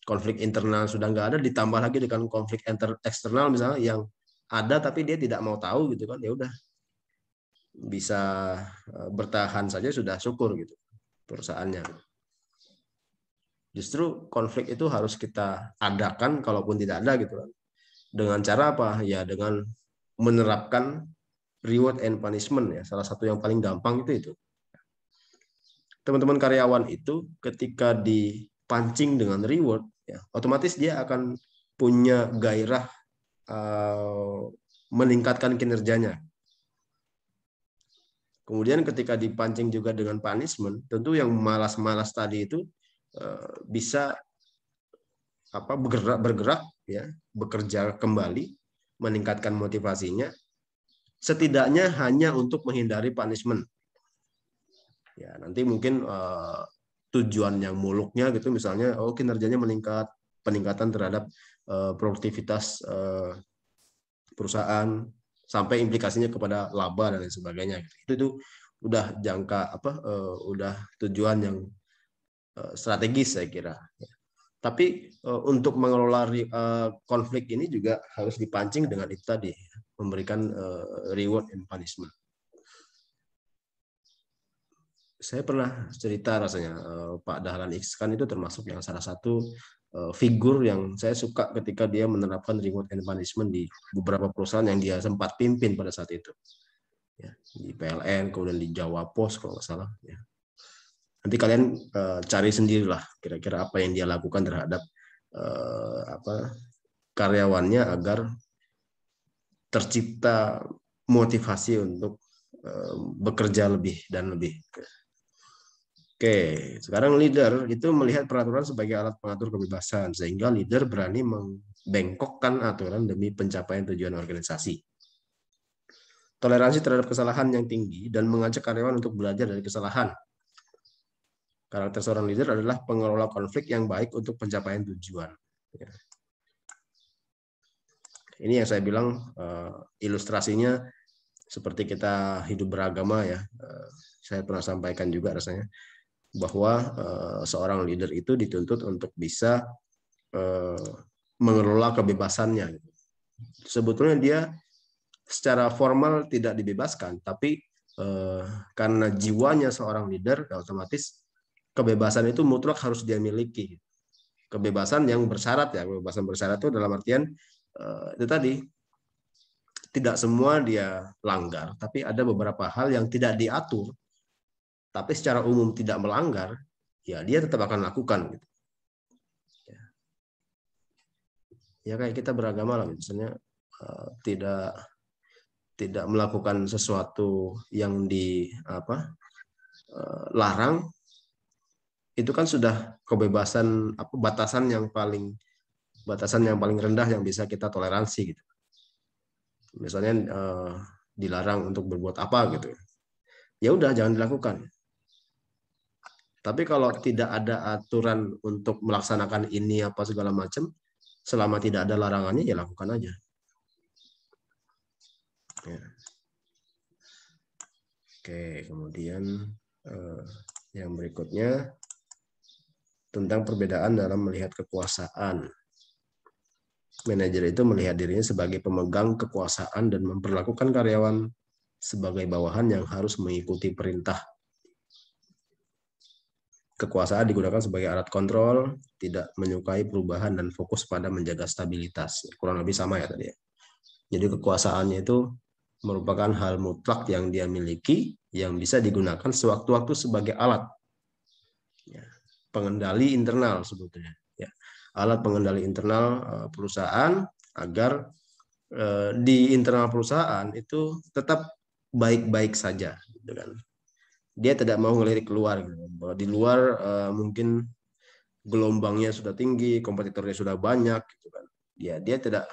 konflik internal sudah nggak ada, ditambah lagi dengan konflik eksternal misalnya yang ada tapi dia tidak mau tahu gitu kan, ya udah bisa bertahan saja sudah syukur gitu perusahaannya. Justru konflik itu harus kita adakan kalaupun tidak ada gitu kan. Dengan cara apa? Ya dengan menerapkan reward and punishment ya. Salah satu yang paling gampang itu. Teman-teman karyawan itu ketika dipancing dengan reward, ya, otomatis dia akan punya gairah meningkatkan kinerjanya. Kemudian ketika dipancing juga dengan punishment, tentu yang malas-malas tadi itu bisa bergerak ya, bekerja kembali, meningkatkan motivasinya, setidaknya hanya untuk menghindari punishment. Ya, nanti mungkin tujuan yang muluknya gitu, misalnya kinerjanya meningkat, peningkatan terhadap produktivitas perusahaan sampai implikasinya kepada laba dan lain sebagainya. Itu udah jangka udah tujuan yang strategis saya kira. Tapi untuk mengelola konflik ini juga harus dipancing dengan itu tadi, memberikan reward and punishment. Saya pernah cerita rasanya Pak Dahlan Iskan itu termasuk yang salah satu figur yang saya suka ketika dia menerapkan reward and punishment di beberapa perusahaan yang dia sempat pimpin pada saat itu. ya, di PLN, kemudian di Jawa Pos kalau nggak salah. Ya. Nanti kalian cari sendirilah kira-kira apa yang dia lakukan terhadap karyawannya agar tercipta motivasi untuk bekerja lebih dan lebih. Oke, sekarang leader itu melihat peraturan sebagai alat pengatur kebebasan, sehingga leader berani membengkokkan aturan demi pencapaian tujuan organisasi. Toleransi terhadap kesalahan yang tinggi dan mengajak karyawan untuk belajar dari kesalahan. Karakter seorang leader adalah pengelola konflik yang baik untuk pencapaian tujuan. Ini yang saya bilang ilustrasinya seperti kita hidup beragama ya. Saya pernah sampaikan juga rasanya bahwa seorang leader itu dituntut untuk bisa mengelola kebebasannya. Sebetulnya dia secara formal tidak dibebaskan, tapi karena jiwanya seorang leader, otomatis kebebasan itu mutlak harus dia miliki. Kebebasan yang bersyarat ya, kebebasan bersyarat itu dalam artian itu tadi tidak semua dia langgar, tapi ada beberapa hal yang tidak diatur tapi secara umum tidak melanggar, ya dia tetap akan lakukan. Gitu. Ya kayak kita beragama lah, misalnya tidak melakukan sesuatu yang larang, itu kan sudah kebebasan batasan yang paling rendah yang bisa kita toleransi gitu. Misalnya dilarang untuk berbuat apa gitu, ya udah jangan dilakukan. Tapi kalau tidak ada aturan untuk melaksanakan ini apa segala macam, selama tidak ada larangannya ya lakukan aja. Ya. Oke, kemudian yang berikutnya tentang perbedaan dalam melihat kekuasaan. Manajer itu melihat dirinya sebagai pemegang kekuasaan dan memperlakukan karyawan sebagai bawahan yang harus mengikuti perintah. Kekuasaan digunakan sebagai alat kontrol, tidak menyukai perubahan dan fokus pada menjaga stabilitas. Kurang lebih sama ya tadi. Jadi kekuasaannya itu merupakan hal mutlak yang dia miliki, yang bisa digunakan sewaktu-waktu sebagai alat pengendali internal sebetulnya. Ya. Alat pengendali internal perusahaan agar di internal perusahaan itu tetap baik-baik saja. Gitu kan. Dia tidak mau ngelirik keluar, gitu. Bahwa di luar mungkin gelombangnya sudah tinggi, kompetitornya sudah banyak, gitu kan. Ya, dia tidak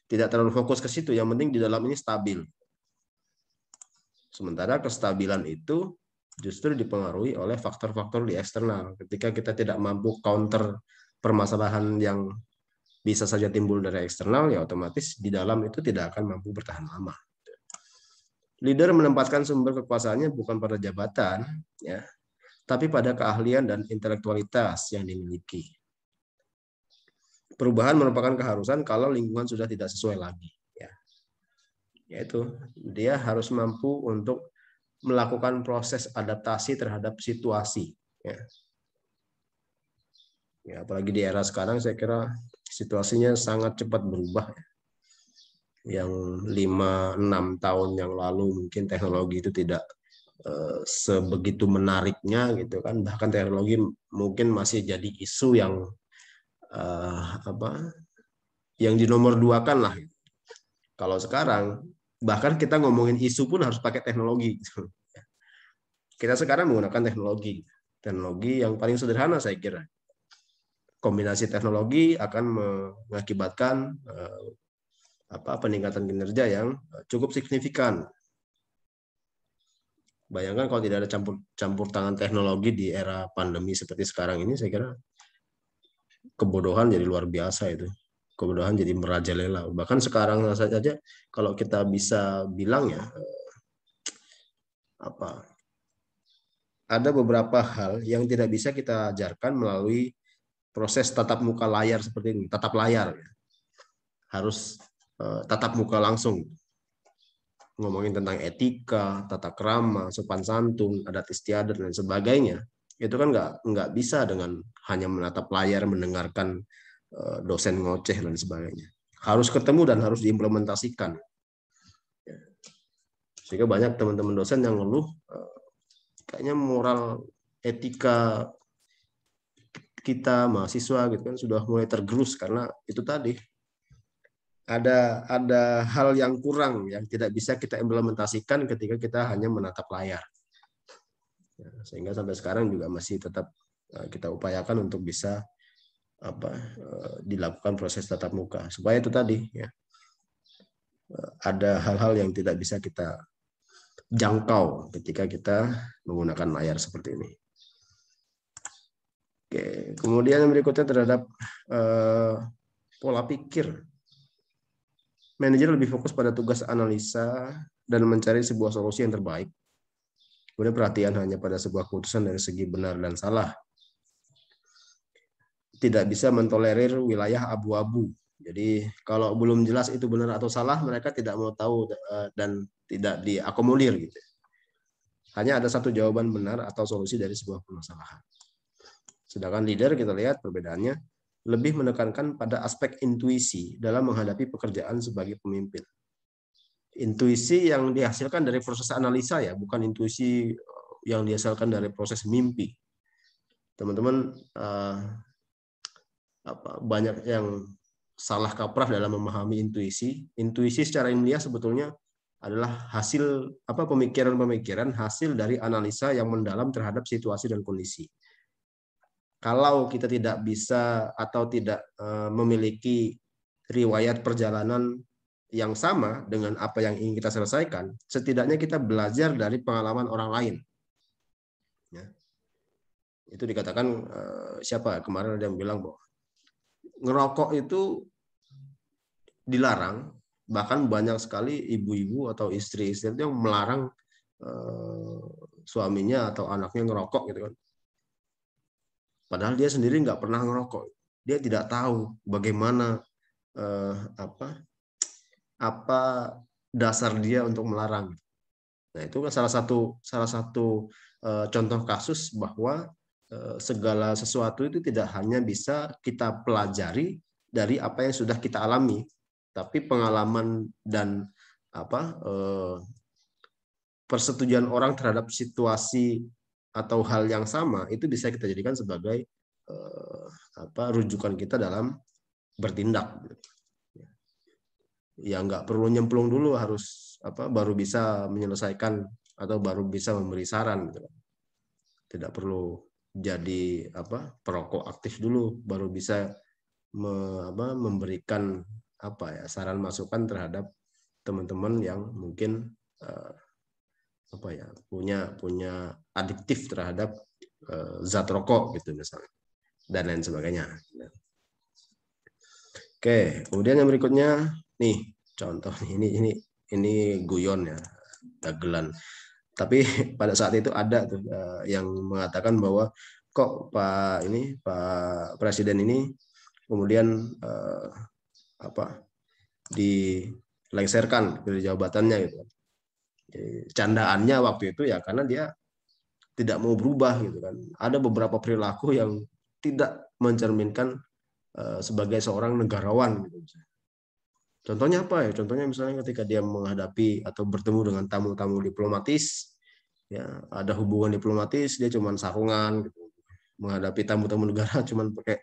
terlalu fokus ke situ. Yang penting di dalam ini stabil. Sementara kestabilan itu justru dipengaruhi oleh faktor-faktor di eksternal. Ketika kita tidak mampu counter permasalahan yang bisa saja timbul dari eksternal, ya otomatis di dalam itu tidak akan mampu bertahan lama. Leader menempatkan sumber kekuasaannya bukan pada jabatan, ya, tapi pada keahlian dan intelektualitas yang dimiliki. Perubahan merupakan keharusan kalau lingkungan sudah tidak sesuai lagi. Ya. Yaitu dia harus mampu untuk melakukan proses adaptasi terhadap situasi. Ya. Ya, apalagi di era sekarang saya kira situasinya sangat cepat berubah. Yang 5-6 tahun yang lalu mungkin teknologi itu tidak sebegitu menariknya gitu kan, bahkan teknologi mungkin masih jadi isu yang yang dinomor duakan lah. Kalau sekarang bahkan kita ngomongin isu pun harus pakai teknologi. Kita sekarang menggunakan teknologi yang paling sederhana saya kira. Kombinasi teknologi akan mengakibatkan peningkatan kinerja yang cukup signifikan. Bayangkan kalau tidak ada campur tangan teknologi di era pandemi seperti sekarang ini, saya kira kebodohan jadi luar biasa itu. Kebodohan jadi merajalela. Bahkan sekarang saja kalau kita bisa bilang ya, ada beberapa hal yang tidak bisa kita ajarkan melalui proses tatap muka layar seperti ini, tatap layar. Harus tatap muka langsung. Ngomongin tentang etika, tata krama, sopan santun, adat istiadat dan sebagainya, itu kan nggak bisa dengan hanya menatap layar, mendengarkan dosen ngoceh dan sebagainya. Harus ketemu dan harus diimplementasikan. Sehingga banyak teman-teman dosen yang ngeluh kayaknya moral etika kita mahasiswa gitu kan sudah mulai tergerus karena itu tadi ada hal yang kurang yang tidak bisa kita implementasikan ketika kita hanya menatap layar. Sehingga sampai sekarang juga masih tetap kita upayakan untuk bisa dilakukan proses tatap muka supaya itu tadi ya ada hal-hal yang tidak bisa kita jangkau ketika kita menggunakan layar seperti ini. Oke, kemudian yang berikutnya terhadap pola pikir. Manajer lebih fokus pada tugas analisa dan mencari sebuah solusi yang terbaik. Kemudian perhatian hanya pada sebuah keputusan dari segi benar dan salah. Tidak bisa mentolerir wilayah abu-abu. Jadi kalau belum jelas itu benar atau salah, mereka tidak mau tahu dan tidak diakomodir gitu. Hanya ada satu jawaban benar atau solusi dari sebuah permasalahan. Sedangkan leader kita lihat perbedaannya lebih menekankan pada aspek intuisi dalam menghadapi pekerjaan sebagai pemimpin. Intuisi yang dihasilkan dari proses analisa ya, bukan intuisi yang dihasilkan dari proses mimpi. Teman-teman banyak yang salah kaprah dalam memahami intuisi. Intuisi secara ilmiah sebetulnya adalah hasil pemikiran-pemikiran hasil dari analisa yang mendalam terhadap situasi dan kondisi. Kalau kita tidak bisa atau tidak memiliki riwayat perjalanan yang sama dengan apa yang ingin kita selesaikan, setidaknya kita belajar dari pengalaman orang lain. Ya. Itu dikatakan siapa kemarin ada yang bilang bahwa ngerokok itu dilarang, bahkan banyak sekali ibu-ibu atau istri-istri yang melarang suaminya atau anaknya ngerokok gitu kan. Padahal dia sendiri nggak pernah ngerokok, dia tidak tahu bagaimana apa dasar dia untuk melarang. Nah itu kan salah satu contoh kasus bahwa segala sesuatu itu tidak hanya bisa kita pelajari dari apa yang sudah kita alami, tapi pengalaman dan persetujuan orang terhadap situasi atau hal yang sama itu bisa kita jadikan sebagai rujukan kita dalam bertindak. Ya nggak perlu nyemplung dulu harus baru bisa menyelesaikan atau baru bisa memberi saran. Tidak perlu jadi perokok aktif dulu baru bisa memberikan saran masukan terhadap teman-teman yang mungkin punya adiktif terhadap zat rokok gitu misalnya dan lain sebagainya. Oke, kemudian yang berikutnya nih contoh ini guyon ya, dagelan. Tapi pada saat itu ada tuh yang mengatakan bahwa kok Pak Presiden ini kemudian dilengsarkan dari jabatannya gitu. Candaannya waktu itu ya karena dia tidak mau berubah gitu kan. Ada beberapa perilaku yang tidak mencerminkan sebagai seorang negarawan gitu. Contohnya apa ya? Contohnya misalnya ketika dia menghadapi atau bertemu dengan tamu-tamu diplomatis, ya ada hubungan diplomatis dia cuma sarungan gitu. Menghadapi tamu-tamu negara cuma pakai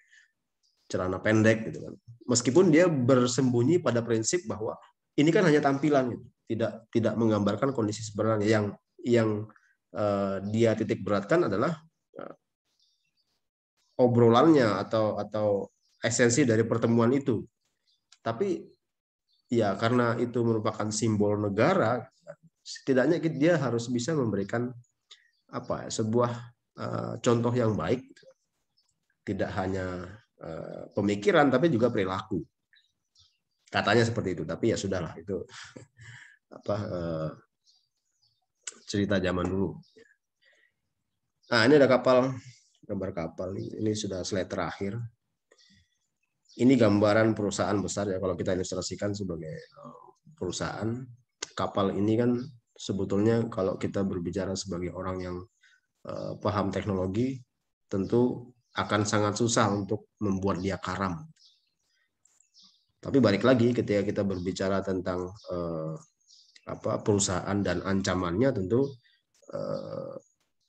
celana pendek gitu kan. Meskipun dia bersembunyi pada prinsip bahwa ini kan hanya tampilan gitu. Tidak menggambarkan kondisi sebenarnya yang dia titik beratkan adalah obrolannya atau esensi dari pertemuan itu. Tapi ya karena itu merupakan simbol negara, setidaknya dia harus bisa memberikan sebuah contoh yang baik, tidak hanya pemikiran tapi juga perilaku. Katanya seperti itu, tapi ya sudahlah itu cerita zaman dulu. Nah ini ada gambar kapal ini sudah slide terakhir. Ini gambaran perusahaan besar ya kalau kita ilustrasikan sebagai perusahaan. Kapal ini kan sebetulnya kalau kita berbicara sebagai orang yang paham teknologi, tentu akan sangat susah untuk membuat dia karam. Tapi balik lagi ketika kita berbicara tentang perusahaan dan ancamannya tentu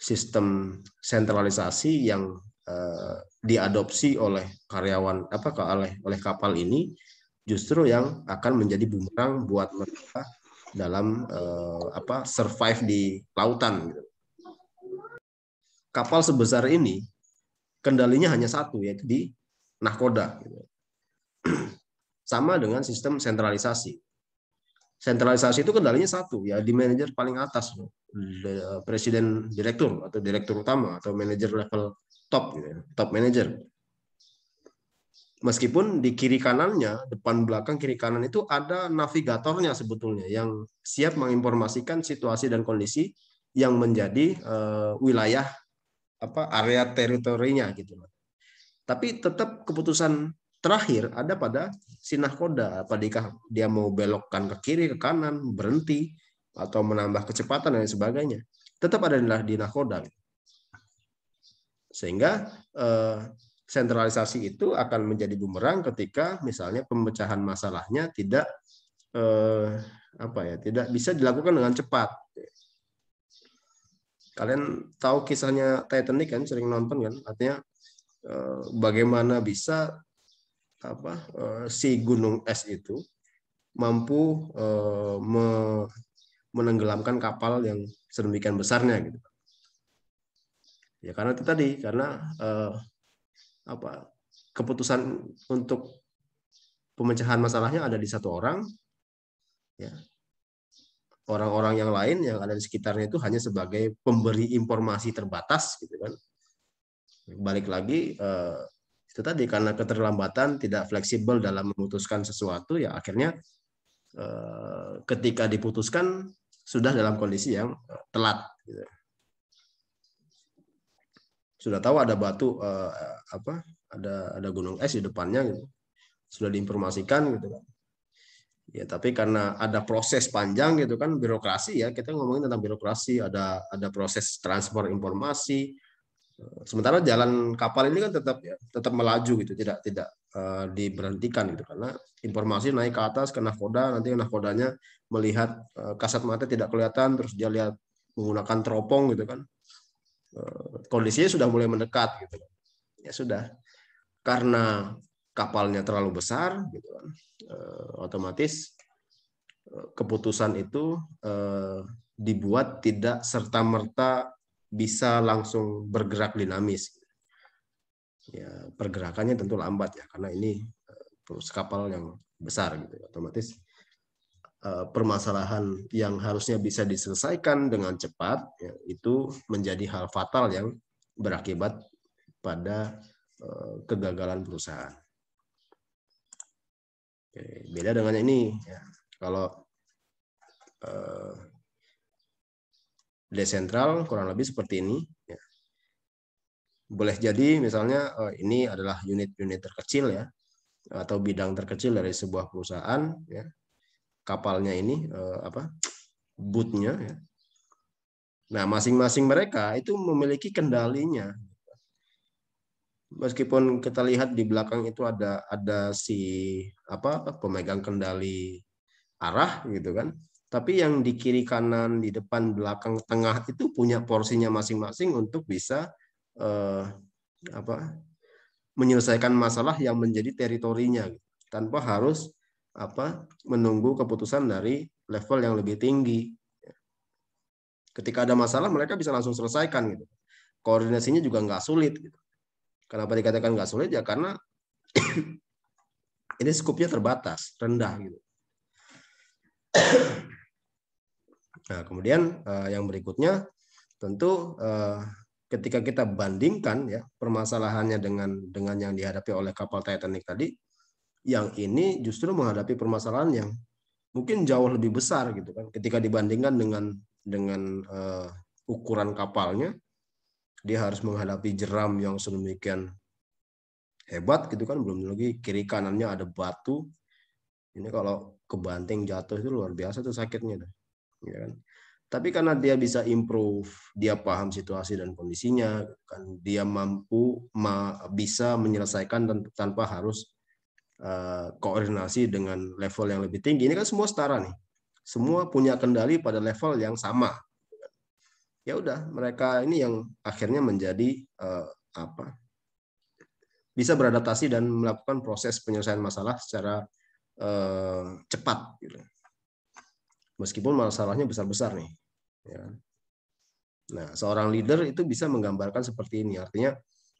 sistem sentralisasi yang diadopsi oleh karyawan oleh kapal ini justru yang akan menjadi bumerang buat mereka dalam survive di lautan. Kapal sebesar ini kendalinya hanya satu, yaitu di nahkoda. Sama dengan sistem sentralisasi. Sentralisasi itu kendalinya satu, ya di manajer paling atas, presiden direktur atau direktur utama atau manajer level top, top manager. Meskipun di kiri kanannya, depan belakang kiri kanan itu ada navigatornya sebetulnya yang siap menginformasikan situasi dan kondisi yang menjadi wilayah area teritorinya gitu. Tapi tetap keputusan terakhir ada pada si nahkoda, apakah dia mau belokkan ke kiri, ke kanan, berhenti atau menambah kecepatan dan sebagainya. Tetap ada di nahkoda. Sehingga sentralisasi itu akan menjadi bumerang ketika misalnya pemecahan masalahnya tidak tidak bisa dilakukan dengan cepat. Kalian tahu kisahnya Titanic kan, sering nonton kan? Artinya bagaimana bisa si gunung es itu mampu menenggelamkan kapal yang sedemikian besarnya gitu. Ya karena itu tadi, karena keputusan untuk pemecahan masalahnya ada di satu orang, ya. Orang-orang yang lain yang ada di sekitarnya itu hanya sebagai pemberi informasi terbatas, gitu kan. Balik lagi itu tadi, karena keterlambatan, tidak fleksibel dalam memutuskan sesuatu, ya akhirnya ketika diputuskan sudah dalam kondisi yang telat. Gitu. Sudah tahu ada batu ada gunung es di depannya, gitu. Sudah diinformasikan gitu kan. Ya tapi karena ada proses panjang gitu kan, birokrasi, ya kita ngomongin tentang birokrasi, ada proses transfer informasi. Sementara jalan kapal ini kan tetap melaju gitu, tidak diberhentikan gitu, karena informasi naik ke atas ke nahkoda, nanti nahkodanya melihat kasat mata tidak kelihatan, terus dia lihat menggunakan teropong gitu kan, kondisinya sudah mulai mendekat gitu. Ya sudah, karena kapalnya terlalu besar gitu kan, otomatis keputusan itu dibuat tidak serta-merta bisa langsung bergerak dinamis. Ya, pergerakannya tentu lambat ya, karena ini kapal yang besar gitu. Otomatis permasalahan yang harusnya bisa diselesaikan dengan cepat, ya, itu menjadi hal fatal yang berakibat pada kegagalan perusahaan. Oke, beda dengan ini, ya. Kalau desentral kurang lebih seperti ini, ya. Boleh jadi misalnya ini adalah unit-unit terkecil, ya, atau bidang terkecil dari sebuah perusahaan, ya. Kapalnya ini bootnya, ya. Nah, masing-masing mereka itu memiliki kendalinya. Meskipun kita lihat di belakang itu ada si pemegang kendali arah gitu kan, tapi yang di kiri kanan, di depan, belakang, tengah itu punya porsinya masing-masing untuk bisa menyelesaikan masalah yang menjadi teritorinya gitu, tanpa harus menunggu keputusan dari level yang lebih tinggi. Ketika ada masalah mereka bisa langsung selesaikan gitu. Koordinasinya juga nggak sulit gitu. Kenapa dikatakan nggak sulit? Ya karena ini skupnya terbatas, rendah gitu. Nah, kemudian yang berikutnya tentu ketika kita bandingkan, ya, permasalahannya dengan yang dihadapi oleh kapal Titanic tadi, yang ini justru menghadapi permasalahan yang mungkin jauh lebih besar gitu kan. Ketika dibandingkan dengan ukuran kapalnya, dia harus menghadapi jeram yang sedemikian hebat gitu kan, belum lagi kiri kanannya ada batu. Ini kalau kebanting jatuh itu luar biasa tuh sakitnya, ya kan. Tapi karena dia bisa improve, dia paham situasi dan kondisinya, kan dia mampu bisa menyelesaikan tanpa harus koordinasi dengan level yang lebih tinggi. Ini kan semua setara nih. semua punya kendali pada level yang sama. Ya udah, mereka ini yang akhirnya menjadi bisa beradaptasi dan melakukan proses penyelesaian masalah secara cepat gitu. Meskipun masalahnya besar-besar nih. Ya. Nah, seorang leader itu bisa menggambarkan seperti ini. Artinya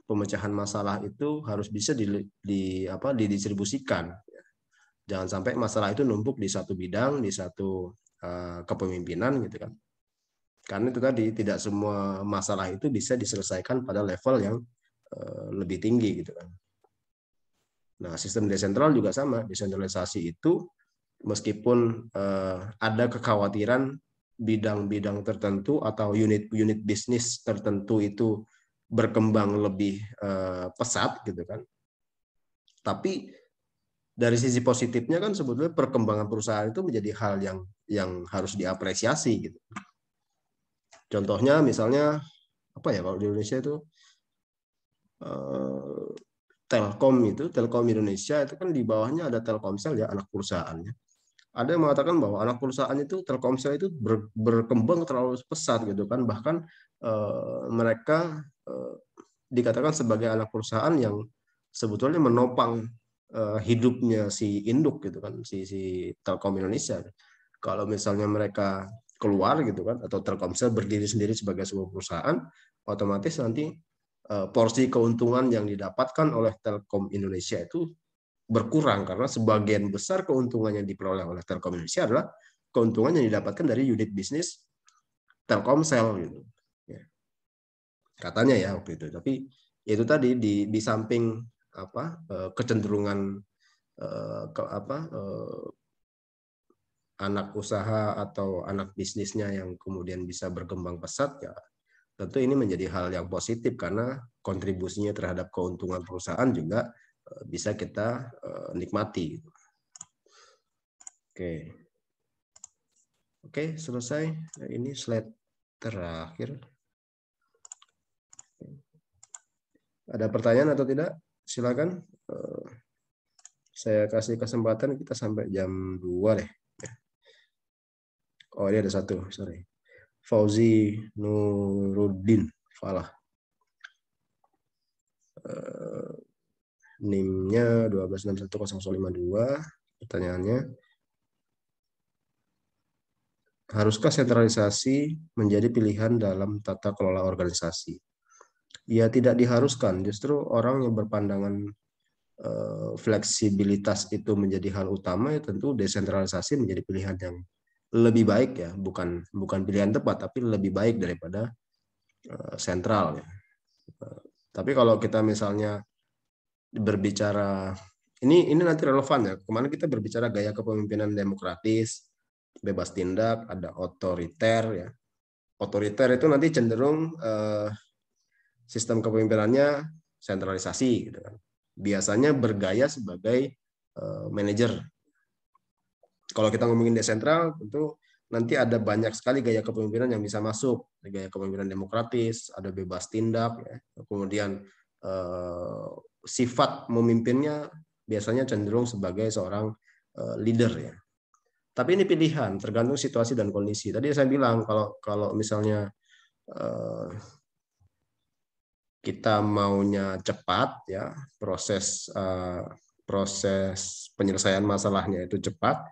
pemecahan masalah itu harus bisa didistribusikan. Jangan sampai masalah itu numpuk di satu bidang, di satu kepemimpinan gitu kan. Karena itu tadi tidak semua masalah itu bisa diselesaikan pada level yang lebih tinggi gitu kan. Nah, sistem desentral juga sama. Desentralisasi itu meskipun ada kekhawatiran bidang-bidang tertentu atau unit-unit bisnis tertentu itu berkembang lebih pesat gitu kan. Tapi dari sisi positifnya kan sebetulnya perkembangan perusahaan itu menjadi hal yang harus diapresiasi gitu. Contohnya misalnya apa ya, kalau di Indonesia itu Telkom Indonesia itu kan di bawahnya ada Telkomsel ya, anak perusahaannya. Ada yang mengatakan bahwa anak perusahaan itu Telkomsel itu berkembang terlalu pesat gitu kan, bahkan mereka dikatakan sebagai anak perusahaan yang sebetulnya menopang hidupnya si induk gitu kan, si Telkom Indonesia. Kalau misalnya mereka keluar gitu kan, atau Telkomsel berdiri sendiri sebagai sebuah perusahaan, otomatis nanti porsi keuntungan yang didapatkan oleh Telkom Indonesia itu berkurang, karena sebagian besar keuntungan yang diperoleh oleh Telkom Indonesia adalah keuntungan yang didapatkan dari unit bisnis Telkomsel gitu. Ya. Katanya ya waktu itu. Tapi itu tadi di samping kecenderungan anak usaha atau anak bisnisnya yang kemudian bisa berkembang pesat, ya tentu ini menjadi hal yang positif karena kontribusinya terhadap keuntungan perusahaan juga bisa kita nikmati. Oke, selesai. Ini slide terakhir. Ada pertanyaan atau tidak? Silakan. Saya kasih kesempatan, kita sampai jam 2 deh. Oh, ini ada satu, sorry. Fauzi Nuruddin Falah. NIM-nya 1261052. Pertanyaannya, haruskah sentralisasi menjadi pilihan dalam tata kelola organisasi? Ya, tidak diharuskan. Justru orang yang berpandangan fleksibilitas itu menjadi hal utama, ya tentu desentralisasi menjadi pilihan yang lebih baik ya, bukan pilihan tepat, tapi lebih baik daripada sentral ya. Tapi kalau kita misalnya berbicara ini nanti relevan ya. Kemarin kita berbicara gaya kepemimpinan demokratis, bebas tindak, ada otoriter ya. Otoriter itu nanti cenderung sistem kepemimpinannya sentralisasi gitu kan. Biasanya bergaya sebagai manajer. Kalau kita ngomongin desentral, tentu nanti ada banyak sekali gaya kepemimpinan yang bisa masuk. Gaya kepemimpinan demokratis, ada bebas tindak, ya. Kemudian sifat memimpinnya biasanya cenderung sebagai seorang leader ya. Tapi ini pilihan, tergantung situasi dan kondisi. Tadi saya bilang kalau misalnya kita maunya cepat ya, proses penyelesaian masalahnya itu cepat,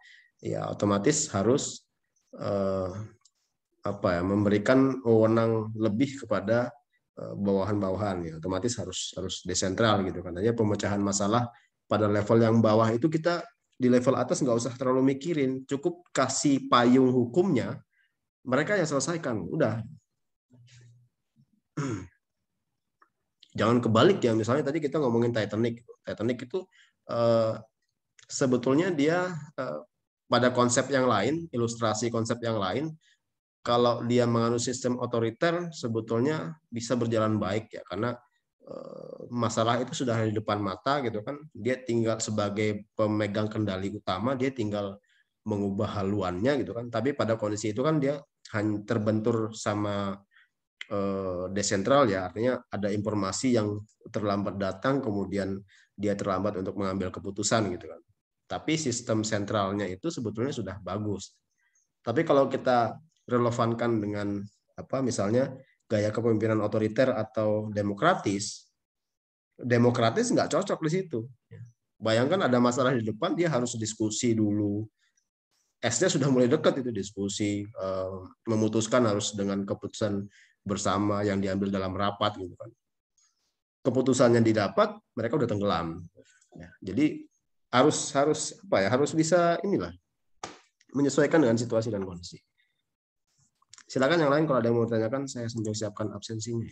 ya otomatis harus memberikan wewenang lebih kepada bawahan-bawahan ya, otomatis harus desentral gitu kan. Hanya pemecahan masalah pada level yang bawah itu kita di level atas nggak usah terlalu mikirin, cukup kasih payung hukumnya, mereka yang selesaikan, udah. Jangan kebalik ya, misalnya tadi kita ngomongin Titanic itu sebetulnya dia pada konsep yang lain, ilustrasi konsep yang lain, kalau dia menganut sistem otoriter sebetulnya bisa berjalan baik ya, karena masalah itu sudah di depan mata gitu kan, dia tinggal sebagai pemegang kendali utama, dia tinggal mengubah haluannya gitu kan. Tapi pada kondisi itu kan dia hanya terbentur sama desentral ya, artinya ada informasi yang terlambat datang, kemudian dia terlambat untuk mengambil keputusan gitu kan. Tapi sistem sentralnya itu sebetulnya sudah bagus. Tapi kalau kita relevankan dengan apa misalnya gaya kepemimpinan otoriter atau demokratis, demokratis nggak cocok di situ. Bayangkan ada masalah di depan, dia harus diskusi dulu. S-nya sudah mulai dekat itu diskusi, memutuskan harus dengan keputusan bersama yang diambil dalam rapat gitu kan. Keputusannya didapat, mereka udah tenggelam. Ya, jadi harus apa ya? Harus bisa inilah menyesuaikan dengan situasi dan kondisi. Silakan yang lain kalau ada yang mau tanyakan, saya sedang siapkan absensinya.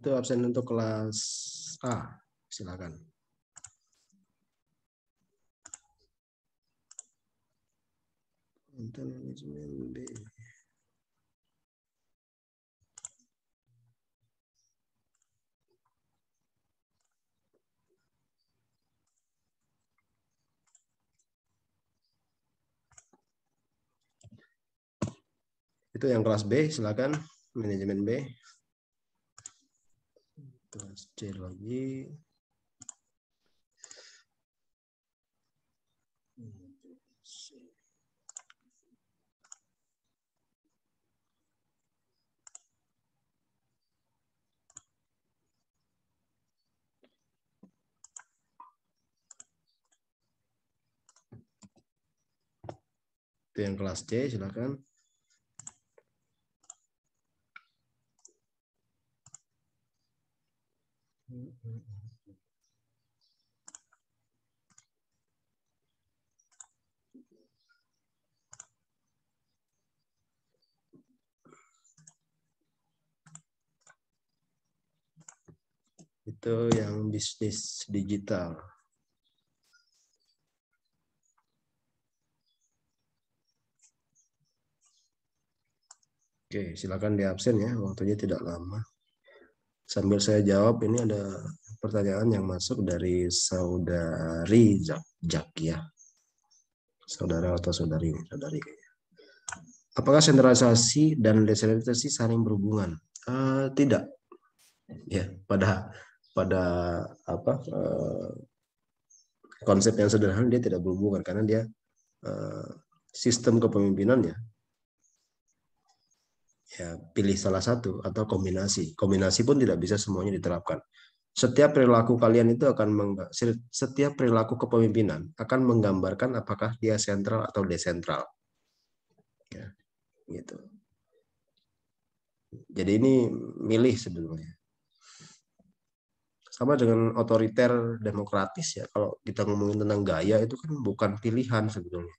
Itu absen untuk kelas A. Silakan. Untuk manajemen B. Itu yang kelas B, silakan. Manajemen B. Kelas C lagi. Itu yang kelas C, silakan. Itu yang bisnis digital. Oke, silakan di absen ya, waktunya tidak lama. Sambil saya jawab, ini ada pertanyaan yang masuk dari saudari Jakia. Saudara atau saudari ini, saudari. Apakah sentralisasi dan desentralisasi saling berhubungan? Tidak. Ya, pada apa konsep yang sederhana dia tidak berhubungan karena dia sistem kepemimpinannya ya pilih salah satu atau kombinasi. Kombinasi pun tidak bisa semuanya diterapkan. Setiap perilaku kalian itu setiap perilaku kepemimpinan akan menggambarkan apakah dia sentral atau desentral. Ya, gitu. Jadi ini milih sebetulnya. Sama dengan otoriter demokratis ya. Kalau kita ngomongin tentang gaya itu kan bukan pilihan sebetulnya.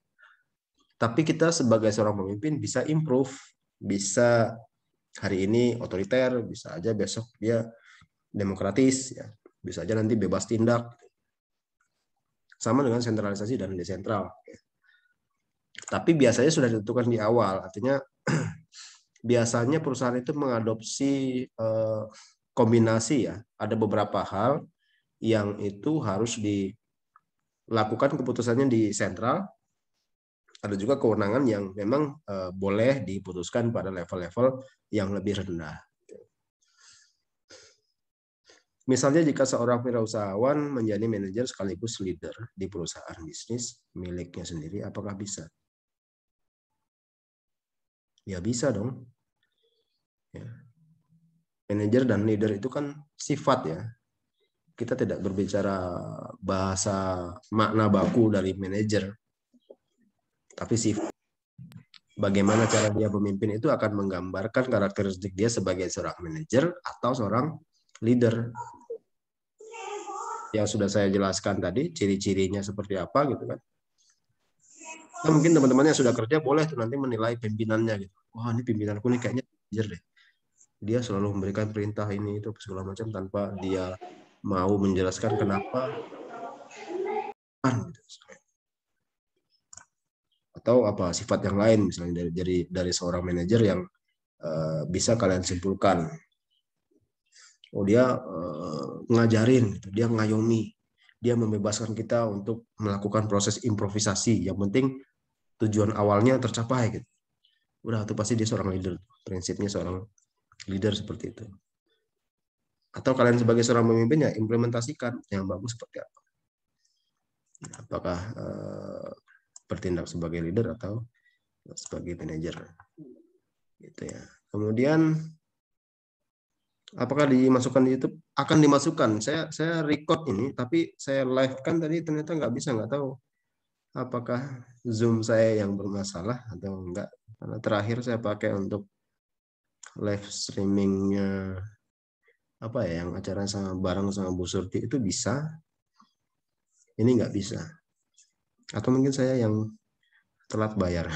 Tapi kita sebagai seorang pemimpin bisa improve, bisa hari ini otoriter, bisa aja besok dia demokratis, ya. Bisa aja nanti bebas tindak. Sama dengan sentralisasi dan desentral. Tapi biasanya sudah ditentukan di awal, artinya biasanya perusahaan itu mengadopsi kombinasi ya. Ada beberapa hal yang itu harus dilakukan keputusannya di sentral, ada juga kewenangan yang memang boleh diputuskan pada level-level yang lebih rendah. Misalnya jika seorang wirausahawan menjadi manajer sekaligus leader di perusahaan bisnis miliknya sendiri, apakah bisa? Ya bisa dong. Ya. Manajer dan leader itu kan sifat ya. Kita tidak berbicara bahasa makna baku dari manajer, tapi sifat. Bagaimana cara dia memimpin itu akan menggambarkan karakteristik dia sebagai seorang manajer atau seorang leader. Yang sudah saya jelaskan tadi, ciri-cirinya seperti apa gitu kan. Nah, mungkin teman-teman yang sudah kerja boleh tuh nanti menilai pimpinannya gitu. Wah, ini pimpinanku nih kayaknya manajer deh. Dia selalu memberikan perintah ini itu segala macam tanpa dia mau menjelaskan kenapa gitu. Atau apa sifat yang lain misalnya dari seorang manajer yang bisa kalian simpulkan. Oh, dia ngajarin gitu, dia ngayomi, dia membebaskan kita untuk melakukan proses improvisasi. Yang penting tujuan awalnya tercapai gitu. Udah itu pasti dia seorang leader. Prinsipnya seorang leader seperti itu. Atau kalian sebagai seorang pemimpin ya implementasikan yang bagus seperti apa. Apakah bertindak sebagai leader atau sebagai manajer. Gitu ya. Kemudian apakah dimasukkan di YouTube? Akan dimasukkan. Saya record ini, tapi saya live kan tadi ternyata nggak bisa, nggak tahu apakah Zoom saya yang bermasalah atau enggak. Karena terakhir saya pakai untuk live streamingnya apa ya, yang acara sama bareng sama Bu Surti itu bisa, ini nggak bisa. Atau mungkin saya yang telat bayar.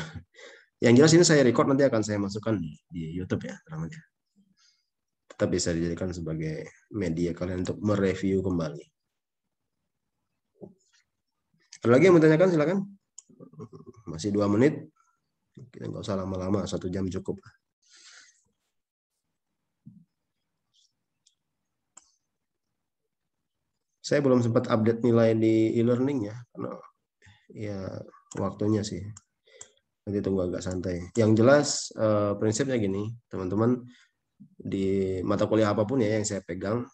Yang jelas ini saya record, nanti akan saya masukkan di YouTube ya namanya. Tetap bisa dijadikan sebagai media kalian untuk mereview kembali. Ada lagi yang mau tanyakan silakan. Masih 2 menit. Kita nggak usah lama-lama, 1 jam cukup. Saya belum sempat update nilai di e-learning ya, karena ya waktunya sih. Nanti tunggu agak santai. Yang jelas prinsipnya gini, teman-teman, di mata kuliah apapun ya yang saya pegang,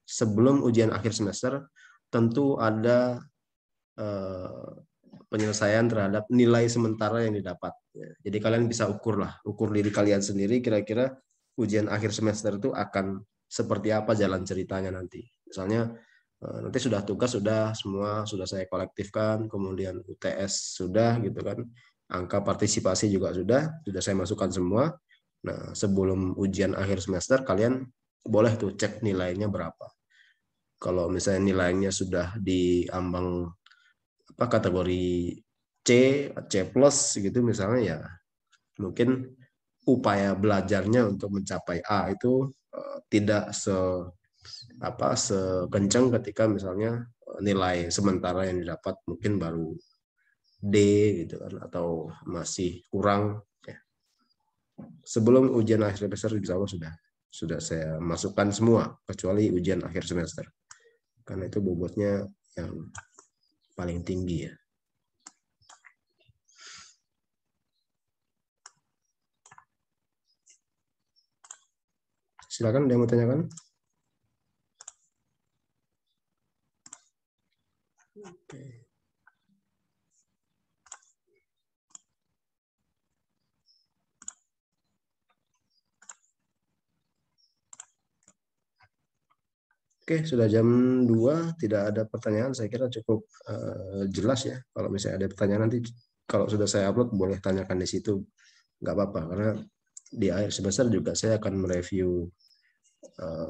sebelum ujian akhir semester tentu ada penyelesaian terhadap nilai sementara yang didapat. Jadi kalian bisa ukur diri kalian sendiri kira-kira ujian akhir semester itu akan seperti apa jalan ceritanya nanti. Misalnya nanti sudah tugas semua sudah saya kolektifkan, kemudian UTS sudah gitu kan, angka partisipasi juga sudah saya masukkan semua. Nah, sebelum ujian akhir semester kalian boleh tuh cek nilainya berapa. Kalau misalnya nilainya sudah di ambang kategori C, C plus gitu misalnya, ya mungkin upaya belajarnya untuk mencapai A itu tidak sekencang ketika misalnya nilai sementara yang didapat mungkin baru D gitu kan, atau masih kurang ya. Sebelum ujian akhir semester insya Allah sudah saya masukkan semua kecuali ujian akhir semester karena itu bobotnya yang paling tinggi ya. Silakan, ada yang mau tanyakan? Oke. Oke, sudah jam 2, tidak ada pertanyaan. Saya kira cukup jelas ya. Kalau misalnya ada pertanyaan nanti, kalau sudah saya upload, boleh tanyakan di situ. Nggak apa-apa, karena di akhir semester juga saya akan mereview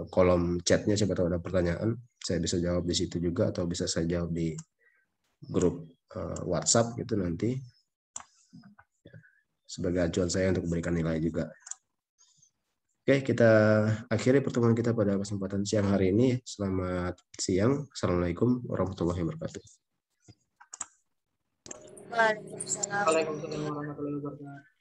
kolom chatnya, siapa tahu ada pertanyaan. Saya bisa jawab di situ juga, atau bisa saya jawab di grup WhatsApp gitu nanti. Sebagai acuan saya untuk memberikan nilai juga. Oke, kita akhiri pertemuan kita pada kesempatan siang hari ini. Selamat siang. Assalamualaikum warahmatullahi wabarakatuh. Waalaikumsalam warahmatullahi wabarakatuh.